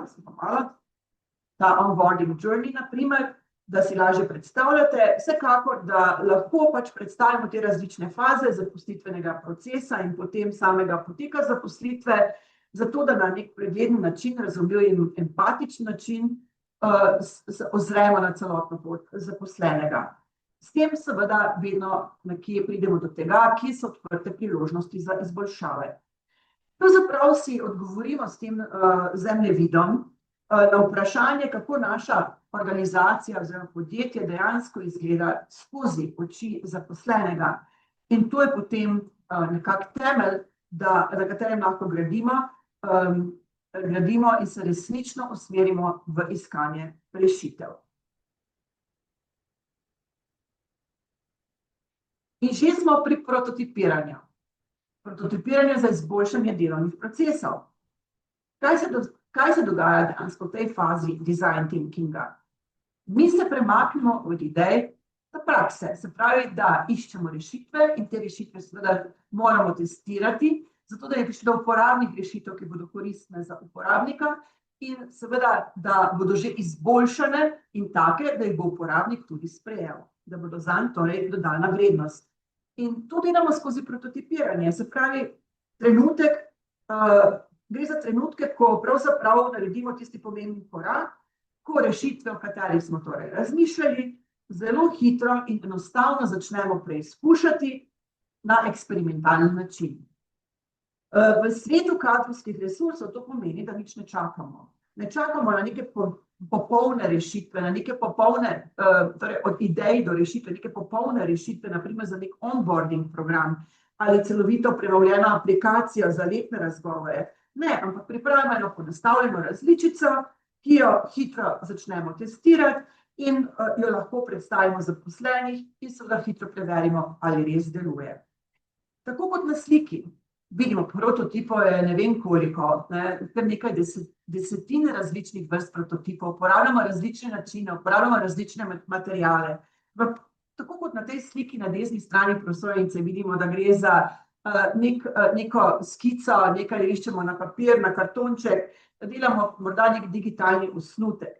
S2: ta onboarding journey, na primer, da si lažje predstavljate, vsekakor, da lahko pač predstavimo te različne faze zaposlitvenega procesa in potem samega poteka zaposlitve, zato da na nek pregleden način, razumljiv in empatičen način, se ozremo na celotno pot zaposlenega. S tem seveda vedno nekje pridemo do tega, kje so odprte priložnosti za izboljšave. Pravzaprav si odgovorimo s tem zemljevidom na vprašanje, kako naša organizacija oziroma podjetje dejansko izgleda skozi oči zaposlenega. In to je potem nekak temelj, na katerem lahko gradimo in se resnično usmerimo v iskanje rešitev. In že smo pri prototipiranju. Prototipiranje za izboljšanje delovnih procesov. Kaj se dogaja dejansko v tej fazi design thinkinga? Mi se premaknemo od idej do prakse, se pravi, da iščemo rešitve in te rešitve seveda moramo testirati, zato da je prišlo do uporabnih rešitev, ki bodo koristne za uporabnika in seveda, da bodo že izboljšane in take, da jih bo uporabnik tudi sprejel, da bodo zanj torej dodana vrednost. In to delamo skozi prototipiranje, se pravi, gre za trenutke, ko pravzaprav naredimo tisti pomembni korak, ko rešitve, o katerih smo torej razmišljali, zelo hitro in enostavno začnemo preizkušati na eksperimentalen način. V svetu kadrovskih resursov to pomeni, da nič ne čakamo. Ne čakamo na neke popolne rešitve, na neke popolne, torej od idej do rešitve, neke popolne rešitve, na primer za nek onboarding program ali celovito prenovljeno aplikacijo za letne razgovore. Ne, ampak pripravimo eno ponastavljeno različico, ki jo hitro začnemo testirati in jo lahko predstavimo zaposlenih in seveda hitro preverimo, ali res deluje. Tako kot na sliki. Vidimo, prototipov je ne vem koliko, kar nekaj desetine različnih vrst prototipov, uporabljamo različne načine, uporabljamo različne materiale. Tako kot na tej sliki na desni strani prosojnice vidimo, da gre za neko skico, nekaj iščemo na papir, na kartonček, delamo morda nek digitalni osnutek.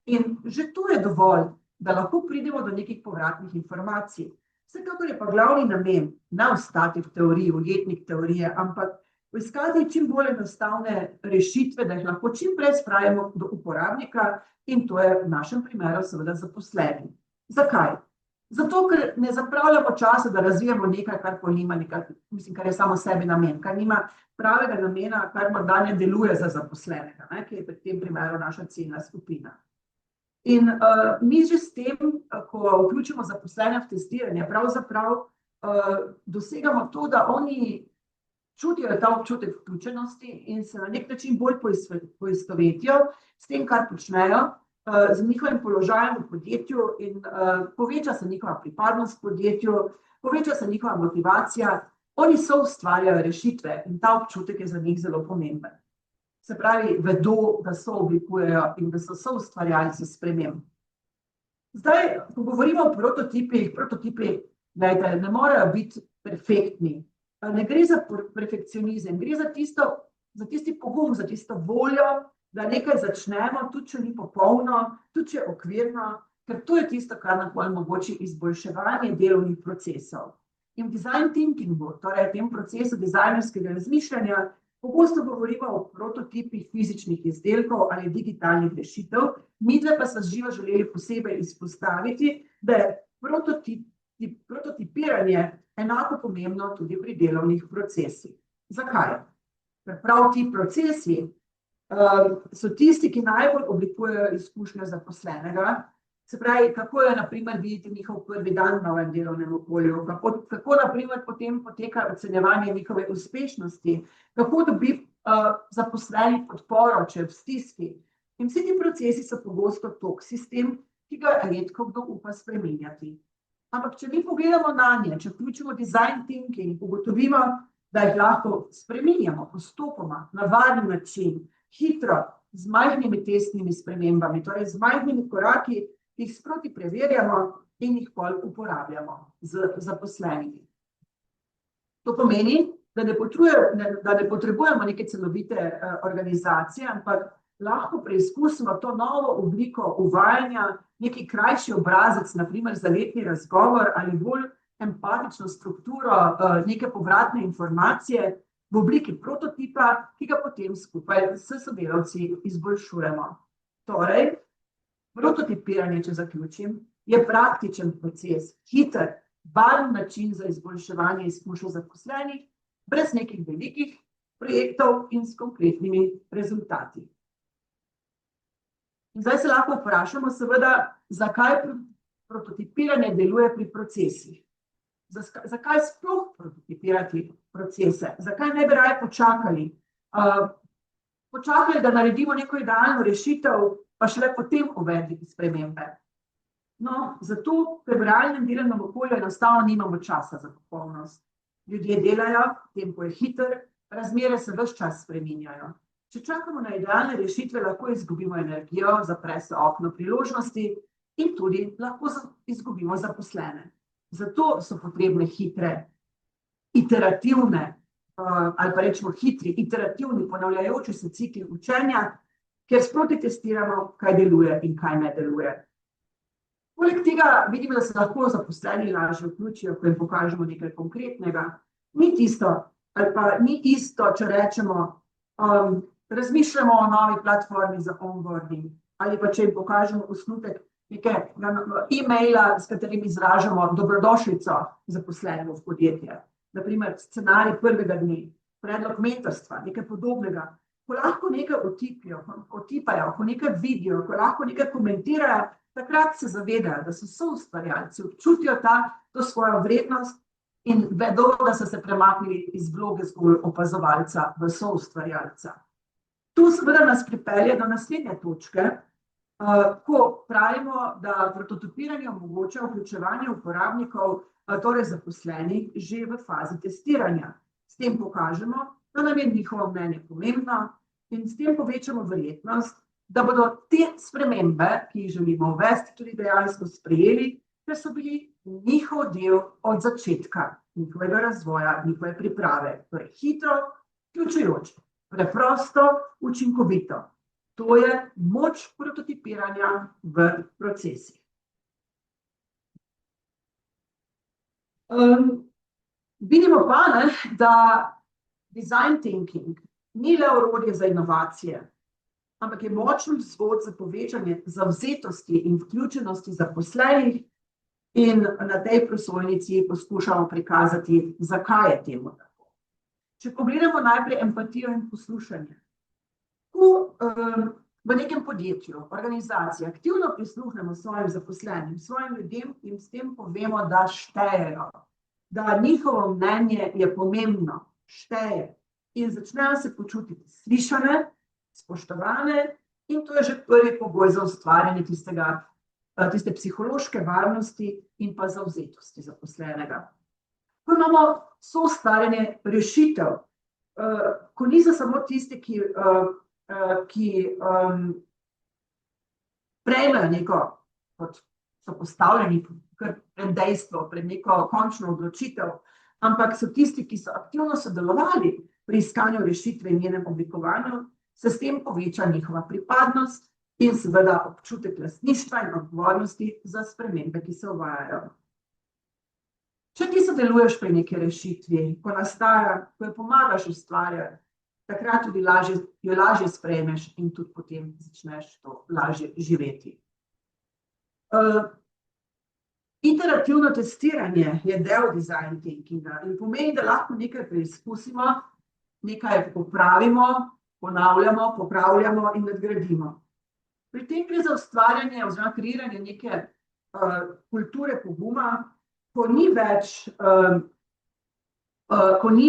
S2: In že to je dovolj, da lahko pridemo do nekih povratnih informacij. Vsekakor je pa glavni namen ne ostati v teoriji, ujetnik teorije, ampak poiskati čim bolj enostavne rešitve, da jih lahko čim prej spravimo do uporabnika in to je v našem primeru seveda zaposleni. Zakaj? Zato, ker ne zapravljamo časa, da razvijamo nekaj, kar pa nima kar je samo sebi namen, kar nima pravega namena, kar morda ne deluje za zaposlenega, ki je v tem primeru naša ciljna skupina. In mi že s tem, ko vključimo zaposlene v testiranje, pravzaprav dosegamo to, da oni čutijo ta občutek vključenosti in se na nek način bolj poistovetijo s tem, kar počnejo, z njihovim položajem v podjetju in poveča se njihova pripadnost v podjetju, poveča se njihova motivacija, oni soustvarjajo rešitve in ta občutek je za njih zelo pomemben. Se pravi, vedo, da sooblikujejo in da so soustvarjalci sprememb. Zdaj, ko govorimo o prototipih, glejte, ne morejo biti perfektni. Ne gre za perfekcionizem, gre za tisti pogum, za tisto voljo, da nekaj začnemo, tudi če ni popolno, tudi če je okvirno, ker to je tisto, kar nam omogoči izboljševanje delovnih procesov. In v design thinkingu, torej v tem procesu dizajnerskega razmišljanja, pogosto govorimo o prototipih fizičnih izdelkov ali digitalnih rešitev, midve pa smo živo želeli posebej izpostaviti, da je prototipiranje enako pomembno tudi pri delovnih procesih. Zakaj? Ker prav ti procesi so tisti, ki najbolj oblikujejo izkušnjo zaposlenega, se pravi, kako je na primer videti njihov prvi dan v novem delovnem okolju, kako na primer potem poteka ocenjevanje njihove uspešnosti, kako dobi zaposleni podporo, če je v stiski. In vsi ti procesi so pogosto tok sistem, ki ga redko kdo upa spremenjati. Ampak če mi pogledamo nanje, če vključimo design thinking, ugotovimo, da jih lahko spreminjamo postopoma, na varen način, hitro, z majhnimi testnimi spremembami, torej z majhnimi koraki, ki jih sproti preverjamo in jih pol uporabljamo z zaposlenimi. To pomeni, da ne potrebujemo neke celovite organizacije, ampak lahko preizkusimo to novo obliko uvajanja, neki krajši obrazec, na primer za letni razgovor ali bolj empatično strukturo neke povratne informacije v obliki prototipa, ki ga potem skupaj s sodelavci izboljšujemo. Torej, prototipiranje, če zaključim, je praktičen proces, hiter, varen način za izboljševanje izkušenj zaposlenih, brez nekih velikih projektov in s konkretnimi rezultati. In zdaj se lahko vprašamo seveda, zakaj prototipiranje deluje pri procesih. Zakaj sploh prototipirati procese? Zakaj ne bi raje počakali? Počakali, da naredimo neko idealno rešitev, pa šele potem uvedli spremembe. No, zato, ker v realnem delovnem okolju enostavno nimamo časa za popolnost. Ljudje delajo, tempo je hiter, razmere se ves čas spreminjajo. Če čakamo na idealne rešitve, lahko izgubimo energijo, zapre se okno priložnosti in tudi lahko izgubimo zaposlene. Zato so potrebne hitre, iterativne, ali pa rečemo hitri, iterativni, ponavljajoči se cikli učenja, kjer sproti testiramo, kaj deluje in kaj ne deluje. Poleg tega vidimo, da se lahko zaposleni lažje vključijo, ko jim pokažemo nekaj konkretnega. Ni isto, če rečemo, razmišljamo o novi platformi za onboarding, ali pa če jim pokažemo osnutek nekega e-maila, s katerim izražamo dobrodošlico zaposlenemu v podjetje. Naprimer, scenarij prvega dne, predlog mentorstva, nekaj podobnega. Ko lahko nekaj otipajo, ko nekaj vidijo, ko lahko nekaj komentirajo, takrat se zavedajo, da so soustvarjalci, občutijo to svojo vrednost in vedo, da so se premaknili iz vloge zgolj opazovalca v soustvarjalca. Tu seveda nas pripelje do naslednje točke, ko pravimo, da prototipiranje omogoča vključevanje uporabnikov, torej zaposlenih, že v fazi testiranja. S tem pokažemo, da nam je njihovo mnenje pomembno in s tem povečamo verjetnost, da bodo te spremembe, ki jih želimo uvesti, tudi dejansko sprejeli, ker so bili njihov del od začetka njihovega razvoja, njihove priprave. Torej hitro, vključujoče, preprosto, učinkovito. To je moč prototipiranja v procesih. Vidimo pa, da design thinking ni le orodje za inovacije, ampak je močen vzvod za povečanje zavzetosti in vključenosti zaposlenih in na tej prosojnici poskušamo prikazati, zakaj je temu tako. Če pogledamo najprej empatijo in poslušanje. Ko v nekem podjetju, organizaciji aktivno prisluhnemo svojim zaposlenim, svojim ljudem in s tem povemo, da štejejo, da njihovo mnenje je pomembno, šteje in začnejo se počutiti slišane, spoštovane in to je že prvi pogoj za ustvarjanje tiste psihološke varnosti in pa zavzetosti zaposlenega. Ko imamo soustvarjanje rešitev, ko niso samo tisti, ki prejmejo neko, kot so postavljeni pred dejstvo, pred neko končno odločitev, ampak so tisti, ki so aktivno sodelovali pri iskanju rešitve in njenem oblikovanju, se s tem poveča njihova pripadnost in seveda občutek lastništva in odgovornosti za spremembe, ki se uvajajo. Če ti sodeluješ pri neki rešitvi, ko nastaja, ko jo pomagaš ustvarjati, takrat tudi jo lažje sprejmeš in tudi potem začneš to lažje živeti. Iterativno testiranje je del design thinkinga in pomeni, da lahko nekaj preizkusimo, nekaj popravimo, ponavljamo, popravljamo in nadgradimo. Pri tem gre za ustvarjanje oziroma kreiranje neke kulture poguma, ko ni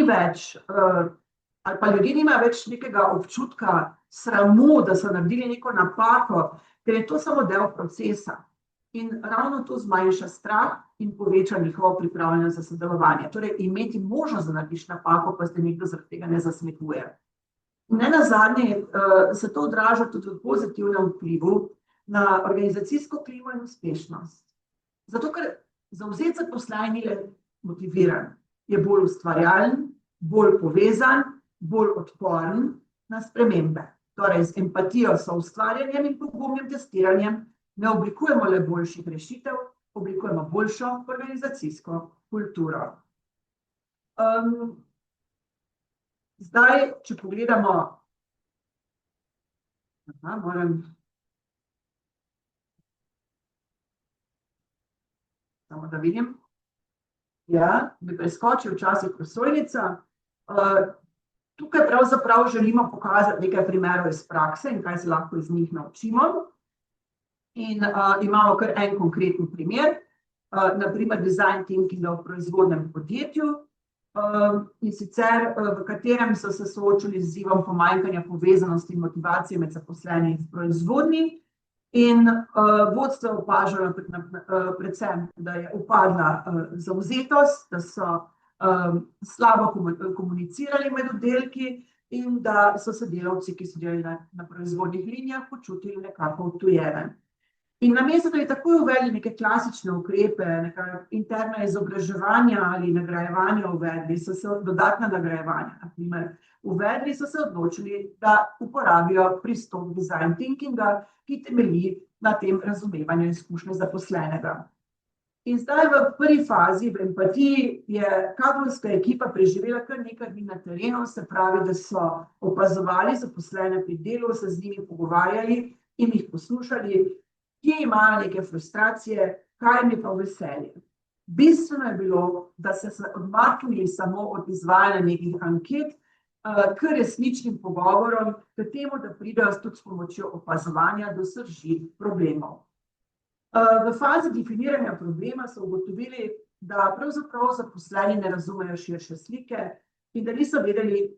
S2: več ali pa ljudje nimajo več nekega občutka sramu, da so naredili neko napako, ker je to samo del procesa. In ravno to zmanjša strah in poveča njihovo pripravljenost za sodelovanje. Torej, imeti možnost, da narediš napako, pa se nekdo zaradi tega ne zasmetuje. Nenazadnje se to odraža tudi v pozitivnem vplivu na organizacijsko klimo in uspešnost. Zato, ker zavzet zaposleni ni le motiviran, je bolj ustvarjalen, bolj povezan, bolj odporen na spremembe. Torej, z empatijo, soustvarjanjem in pogumnim testiranjem ne oblikujemo le boljših rešitev, oblikujemo boljšo organizacijsko kulturo. Zdaj, če pogledamo, samo da vidim, bi preskočil včasih prosojnica. Tukaj pravzaprav želimo pokazati nekaj primerov iz prakse in kaj se lahko iz njih naučimo. In imamo kar en konkreten primer, na primer design thinkinga v proizvodnem podjetju, in sicer v katerem so se soočili z izzivom pomanjkanja povezanosti in motivacije med zaposlenimi v proizvodnji in vodstvo je opažalo predvsem, da je upadla zavzetost, da so slabo komunicirali med oddelki in da so se delavci, ki so delali na proizvodnih linijah, počutili nekako odtujene. In namesto, da bi takoj uvedli neke klasične ukrepe, neka interna izobraževanja ali nagrajevanja uvedli, so se dodatna nagrajevanja, na primer, uvedli so se odločili, da uporabijo pristop design thinkinga, ki temelji na tem razumevanju izkušnje zaposlenega. In zdaj v prvi fazi, v empatiji, je kadrovska ekipa preživela kar nekaj dni na terenu, se pravi, da so opazovali zaposlene pri delu, se z njimi pogovarjali in jih poslušali, kje imajo neke frustracije, kaj jim je pa veselje. Bistveno je bilo, da se odmaknili samo od izvajanja nekih anket k resničnim pogovorom, k temu, da pridejo tudi s pomočjo opazovanja do srži problemov. V fazi definiranja problema so ugotovili, da pravzaprav zaposleni ne razumejo širše slike in da niso vedeli,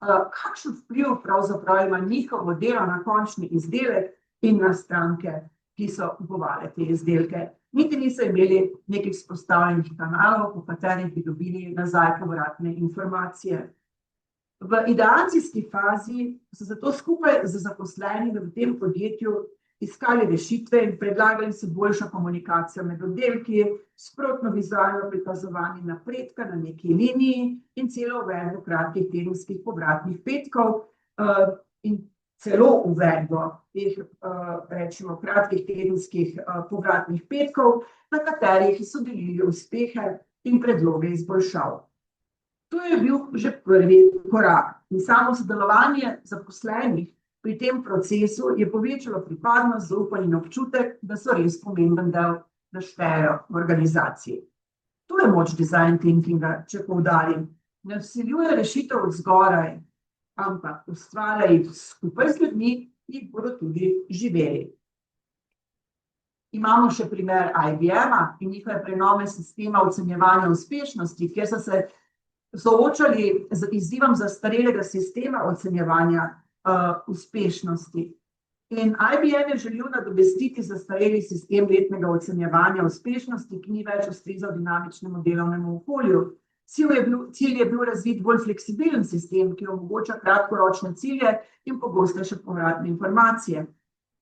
S2: kakšen vpliv pravzaprav ima njihovo delo na končni izdelek in na stranke, ki so kupovale te izdelke. Niti niso imeli nekih vzpostavljenih kanalov, po katerih bi dobili nazaj povratne informacije. V ideacijski fazi so zato skupaj z zaposlenimi v tem podjetju iskali rešitve in predlagali si boljšo komunikacijo med oddelki, sprotno vizualno prikazovanje napredka na neki liniji in celo uvedbo kratkih tedenskih povratnih petkov in celo uvedbo teh, rečemo, kratkih tedenskih povratnih petkov, na katerih so delili uspehe in predloge izboljšav. To je bil že prvi korak in samo sodelovanje zaposlenih pri tem procesu je povečalo pripadnost, zaupanje in občutek, da so res pomemben del, da štejejo v organizaciji. To je moč design thinkinga, če poudarim. Ne vsiljuje rešitev od zgoraj, ampak ustvarja jih skupaj z ljudmi, ki jih bodo tudi živeli. Imamo še primer IBM-a in njihove prenove sistema ocenjevanja uspešnosti, kjer so se soočali z izzivom zastarelega sistema ocenjevanja uspešnosti. In IBM je želel nadomestiti zastareli sistem letnega ocenjevanja uspešnosti, ki ni več ustrezal dinamičnemu delovnemu okolju. Cilj je bil razviti bolj fleksibilen sistem, ki omogoča kratkoročne cilje in pogostejše povratne informacije.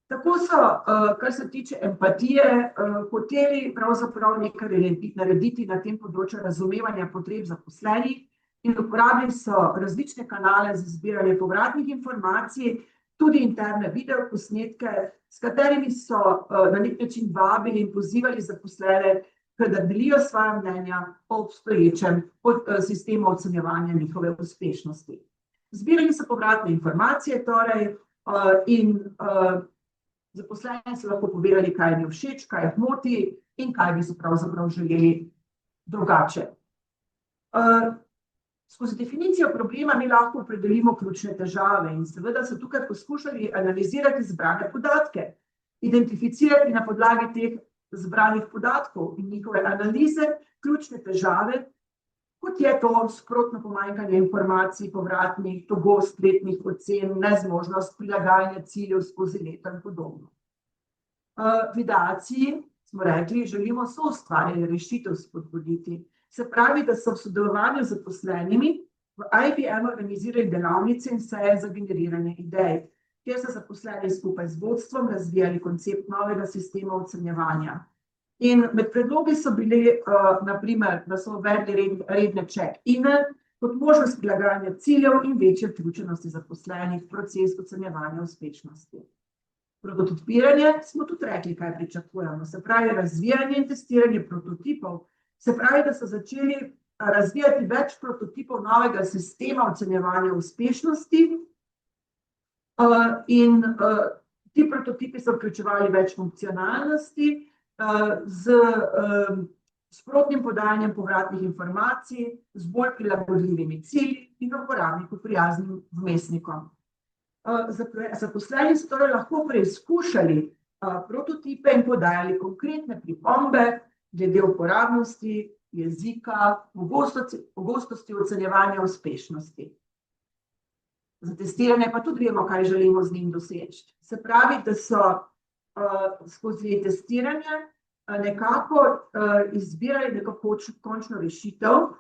S2: Tako so, kar se tiče empatije, hoteli pravzaprav nekaj narediti na tem področju razumevanja potreb zaposlenih in uporabili so različne kanale za zbiranje povratnih informacij, tudi interne videoposnetke, s katerimi so na nek način vabili in pozivali zaposlene, da delijo svoja mnenja o obstoječem sistemu ocenjevanja njihove uspešnosti. Zbirali so povratne informacije torej in zaposleni so lahko povedali, kaj jim je všeč, kaj jih moti in kaj bi so pravzaprav želeli drugače. Skozi definicijo problema mi lahko opredelimo ključne težave in seveda so tukaj poskušali analizirati zbrane podatke, identificirati na podlagi teh zbranih podatkov in njihove analize ključne težave, kot je to sprotno pomanjkanje informacij, povratnih, pogost letnih ocen, nezmožnost prilagajanja ciljev skozi leto in podobno. V ideaciji smo rekli, želimo soustvarjanje rešitev spodbuditi. Se pravi, da so v sodelovanju z zaposlenimi v IBM organizirali delavnice in seje za generiranje idej, kjer so zaposleni skupaj z vodstvom razvijali koncept novega sistema ocenjevanja. In med predlogi so bili, naprimer, da so uvedli redne check-ine kot možnost prilagajanja ciljev in večje vključenosti zaposlenih v proces ocenjevanja uspešnosti. Prototipiranje smo tudi rekli, kaj pričakujemo, se pravi razvijanje in testiranje prototipov, se pravi, da so začeli razvijati več prototipov novega sistema ocenjevanja uspešnosti in ti prototipi so vključevali več funkcionalnosti z sprotnim podajanjem povratnih informacij, z bolj prilagodljivimi cilji in uporabniku prijaznim vmesnikom. Zaposleni so torej lahko preizkušali prototipe in podajali konkretne pripombe glede uporabnosti, jezika, pogostosti ocenjevanja uspešnosti. Za testiranje pa tudi vemo, kaj želimo z njim doseči. Se pravi, da so skozi testiranje nekako izbirali neko končno rešitev.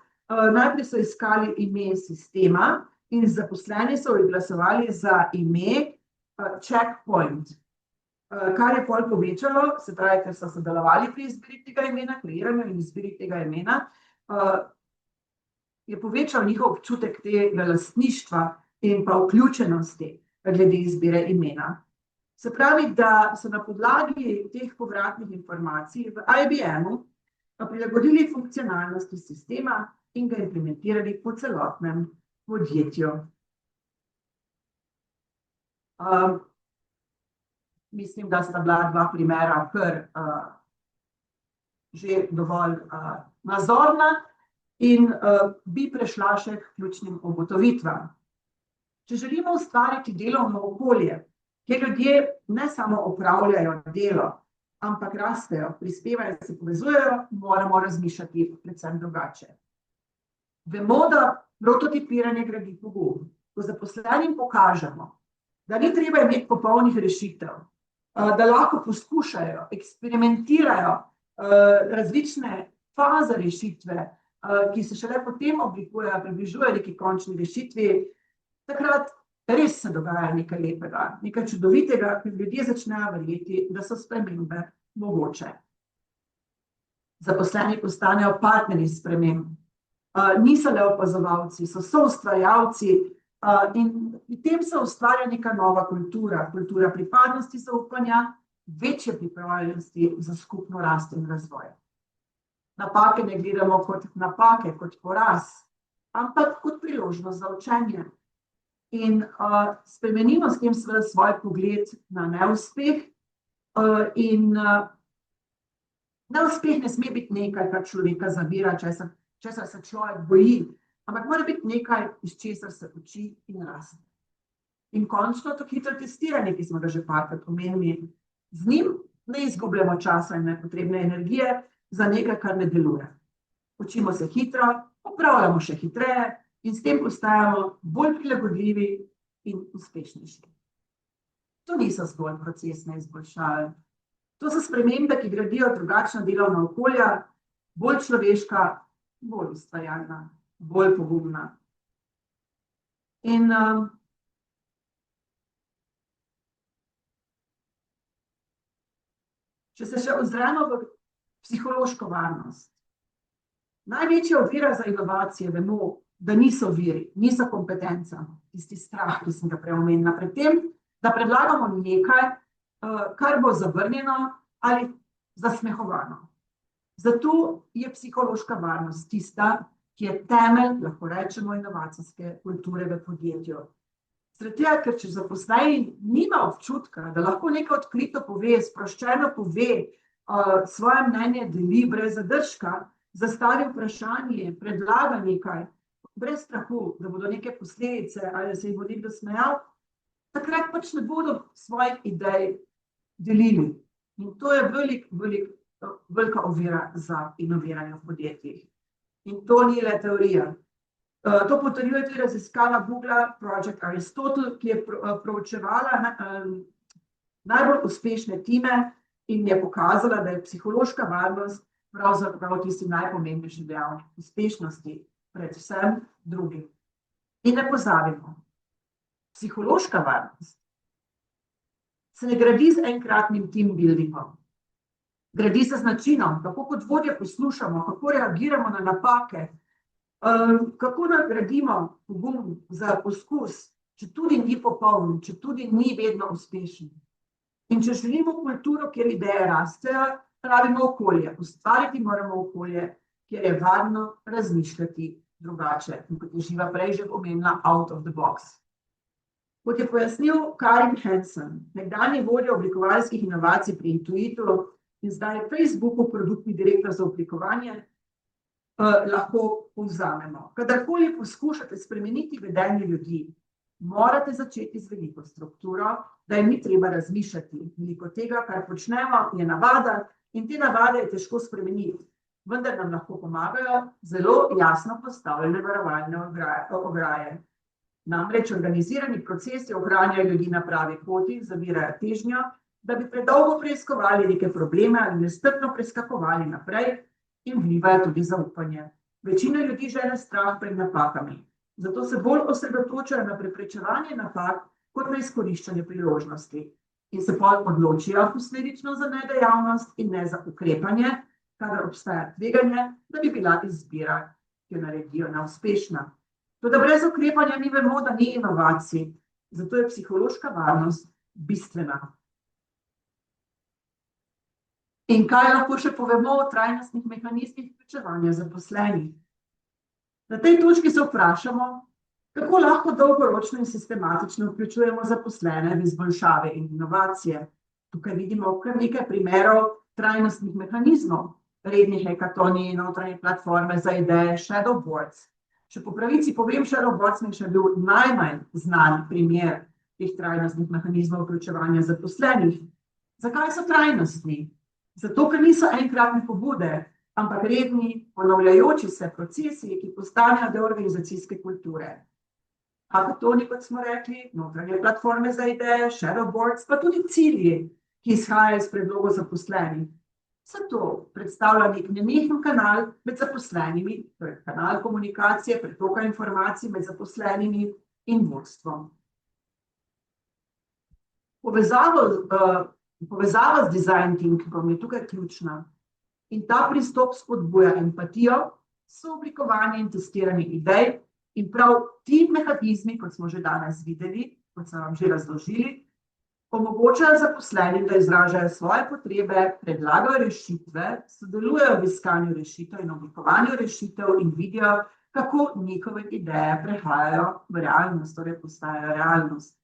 S2: Najprej so iskali ime sistema in zaposleni so glasovali za ime Checkpoint. Kar je pol povečalo, se pravi, ker so sodelovali pri izbiri tega imena, kreiranju in izbiri tega imena, je povečal njihov občutek tega lastništva in pa vključenosti glede izbire imena. Se pravi, da so na podlagi teh povratnih informacij v IBM-u prilagodili funkcionalnosti sistema in ga implementirali po celotnem podjetju. Mislim, da sta bila dva primera kar že dovolj nazorna in bi prešla še k ključnim ugotovitvam. Če želimo ustvariti delovno okolje, kjer ljudje ne samo opravljajo delo, ampak rastejo, prispevajo, se povezujejo, moramo razmišljati predvsem drugače. Vemo, da prototipiranje gradi pogum. Ko zaposlenim pokažemo, da ni treba imeti popolnih rešitev, da lahko poskušajo, eksperimentirajo različne faze rešitve, ki se šele potem oblikujejo, približujejo neki končni rešitvi, takrat res se dogaja nekaj lepega, nekaj čudovitega, ker ljudje začnejo verjeti, da so spremembe mogoče. Zaposleni postanejo partnerji sprememb, niso le opazovalci, so soustvarjalci in v tem se ustvarja neka nova kultura, kultura pripadnosti, zaupanja, večje pripravljenosti za skupno rast in razvoj. Napake ne gledamo kot napake, kot poraz, ampak kot priložnost za učenje. In spremenimo s tem svoj pogled na neuspeh in neuspeh ne sme biti nekaj, kar človeka zavira, česar se človek boji, ampak mora biti nekaj, iz česar se uči in raste. In končno to hitro testiranje, ki smo ga že parkrat omenili, z njim ne izgubljamo časa in nepotrebne energije za nekaj, kar ne deluje. Učimo se hitro, opravljamo še hitreje in s tem postajamo bolj prilagodljivi in uspešnejši. To niso zgolj procesne izboljšave. To so spremembe, ki gradijo drugačna delovna okolja, bolj človeška, bolj ustvarjalna, bolj pogumna. In če se še ozremo v psihološko varnost. Največja ovira za inovacije, vemo, da niso viri, niso kompetenca, tisti strah, ki sem ga prej omenila pred tem, da predlagamo nekaj, kar bo zavrnjeno ali zasmehovano. Zato je psihološka varnost tista, ki je temelj, lahko rečemo, inovacijske kulture v podjetju. Zaradi tega, ker če zaposleni nima občutka, da lahko nekaj odkrito pove, sproščeno pove, svoje mnenje deli brez zadržka, zastavi vprašanje, predlaga nekaj, brez strahu, da bodo neke posledice ali da se jih bo nekdo smejal, takrat pač ne bodo svojih idej delili. In to je velika ovira za inoviranje v podjetjih. In to ni le teorija. To potrjuje tudi raziskava Google Project Aristotle, ki je proučevala najbolj uspešne time in je pokazala, da je psihološka varnost pravzaprav tisti najpomembnejši dejavnik uspešnosti pred vsem drugim. In ne pozabimo, psihološka varnost se ne gradi z enkratnim team buildingom. Gradi se z načinom, kako kot vodje poslušamo, kako reagiramo na napake, kako nagradimo pogum za poskus, če tudi ni popoln, če tudi ni vedno uspešen. In če želimo kulturo, kjer ideje rastejo, rabimo okolje. Ustvariti moramo okolje, kjer je varno razmišljati drugače. In kot je Živa prej že omenila, out of the box. Kot je pojasnil Karim Hansen, nekdanji vodja oblikovalskih inovacij pri Intuitu in zdaj Facebooku produktni direktor za oblikovanje, lahko povzamemo. Kadarkoli poskušate spremeniti vedenje ljudi, morate začeti z veliko strukturo, da jim ni treba razmišljati. Veliko tega, kar počnemo, je navada in te navade je težko spremeniti. Vendar nam lahko pomagajo zelo jasno postavljene varovalne ograje. Namreč organizirani procesi ohranjajo ljudi na pravi poti, zavirajo težnjo, da bi predolgo preiskovali neke probleme ali nestrpno preskakovali naprej in vlivajo tudi zaupanje. Večina ljudi žene strah pred napakami, zato se bolj osredotočajo na preprečevanje napak kot na izkoriščanje priložnosti in se potem odločijo posledično za nedejavnost in ne za ukrepanje, kadar obstaja tveganje, da bi bila izbira, ki jo naredijo neuspešna. Toda brez ukrepanja mi vemo, da ni inovacij, zato je psihološka varnost bistvena. In kaj lahko še povemo o trajnostnih mehanizmih vključevanja zaposlenih? Na tej točki se vprašamo, kako lahko dolgoročno in sistematično vključujemo zaposlene v izboljšave in inovacije. Tukaj vidimo kar nekaj primerov trajnostnih mehanizmov, rednih hekatoni, notranje platforme za ideje, shadow boards. Če po pravici povem, shadow boards je še bil najmanj znan primer teh trajnostnih mehanizmov vključevanja zaposlenih. Zakaj so trajnostni? Zato, ker niso enkratne pobude, ampak redni, ponavljajoči se procesi, ki postanejo del organizacijske kulture. Hackathoni, kot smo rekli, notranje platforme za ideje, shadow boards, pa tudi cilji, ki izhajajo iz predlogov zaposlenih. Vse to predstavlja nek nenehen kanal med zaposlenimi, torej kanal komunikacije, pretoka informacij med zaposlenimi in vodstvom. Povezava z design thinkingom je tukaj ključna in ta pristop spodbuja empatijo, sooblikovanje in testiranje idej in prav ti mehanizmi, kot smo že danes videli, kot sem vam že razložili, omogočajo zaposlenim, da izražajo svoje potrebe, predlagajo rešitve, sodelujejo v iskanju rešitev in oblikovanju rešitev in vidijo, kako njihove ideje prehajajo v realnost, torej postajajo realnost.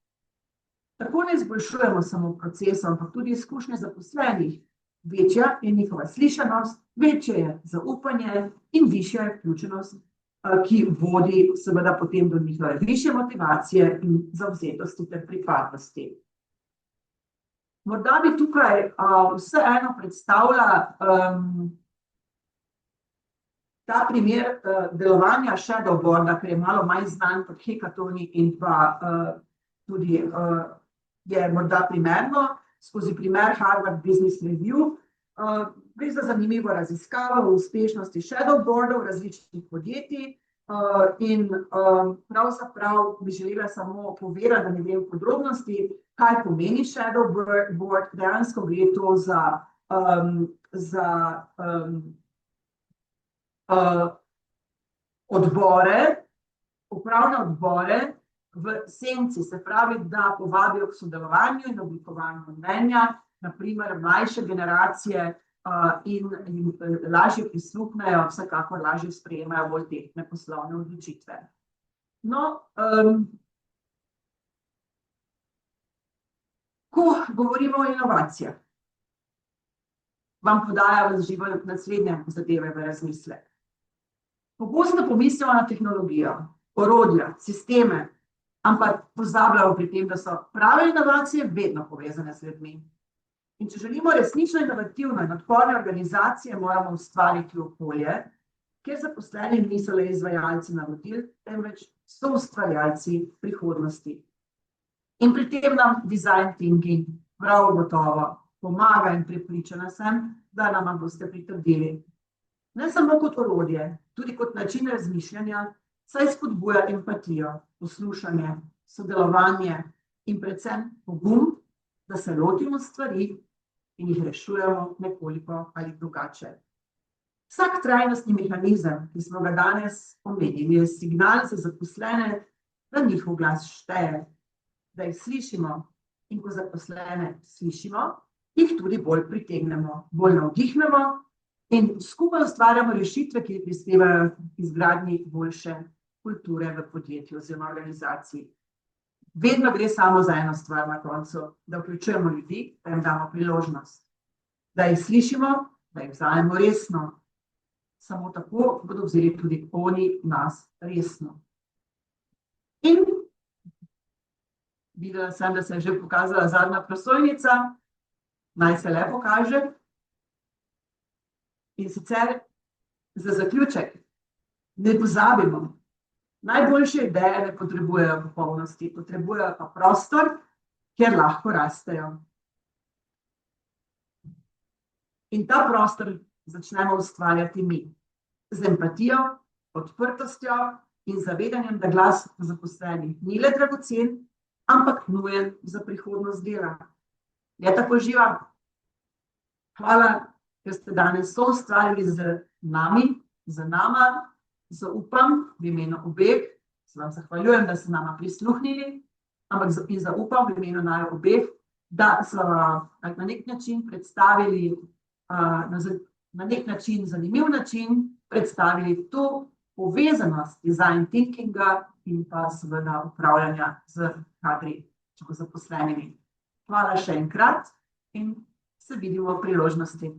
S2: Tako ne izboljšujemo samo procesov, ampak tudi izkušnje zaposlenih. Večja je njihova slišanost, večje je zaupanje in višja je vključenost, ki vodi seveda potem do njihove višje motivacije in zavzetosti ter pripadnosti. Morda bi tukaj vseeno predstavila ta primer delovanja shadow boarda, ker je malo manj znan kot hackathoni in pa tudi je morda primerno, skozi primer Harvard Business Review. Gre za zanimivo raziskavo o uspešnosti shadow boardov različnih podjetij in pravzaprav bi želela samo povedati, da ne vem v podrobnosti, kaj pomeni shadow board. Dejansko gre to za odbore, upravne odbore v senci, se pravi, da povabijo k sodelovanju in oblikovanju mnenja, na primer mlajše generacije in lažje prisluhnejo, vsekakor lažje sprejemajo bolj tehtne poslovne odločitve. No, ko govorimo o inovacijah, vam podajam v živo naslednje zadeve v razmislek. Pogosto pomislimo na tehnologijo, orodja, sisteme, ampak pozabljamo pri tem, da so prave inovacije vedno povezane z ljudmi. In če želimo resnično inovativno in odporne organizacije, moramo ustvariti okolje, kjer zaposleni niso le izvajalci navodil, temveč so ustvarjalci prihodnosti. In pri tem nam design thinking prav gotovo pomaga in prepričana sem, da nama boste pritrdili. Ne samo kot orodje, tudi kot način razmišljanja, saj spodbuja empatijo, poslušanje, sodelovanje in predvsem pogum, da se lotimo stvari in jih rešujemo nekoliko ali drugače. Vsak trajnostni mehanizem, ki smo ga danes omenili, je signal za zaposlene, da njihov glas šteje, da jih slišimo in ko zaposlene slišimo, jih tudi bolj pritegnemo, bolj navdihnemo in skupaj ustvarjamo rešitve, ki prispevajo k izgradnji boljše kulture v podjetju oziroma organizaciji. Vedno gre samo za eno stvar na koncu, da vključujemo ljudi, da jim damo priložnost, da jih slišimo, da jih vzamemo resno. Samo tako bodo vzeli tudi oni nas resno. In videla sem, da se je že pokazala zadnja prosojnica, naj se le pokaže. In sicer za zaključek, ne pozabimo, najboljše ideje ne potrebujejo popolnosti, potrebujejo pa prostor, kjer lahko rastejo. In ta prostor začnemo ustvarjati mi, z empatijo, odprtostjo in zavedanjem, da glas zaposlenih ni le dragocen, ampak nujen za prihodnost dela. Je tako živa? Hvala, ker ste danes soustvarjali z nami, z nama. Zaupam v imenu obeh, se vam zahvaljujem, da ste nama prisluhnili, ampak in zaupam v imenu naju obeh, da so na nek način predstavili, na nek način zanimiv način, predstavili to povezanost design thinkinga in pa seveda upravljanja z kadri, zaposlenimi. Hvala še enkrat in se vidimo v priložnosti.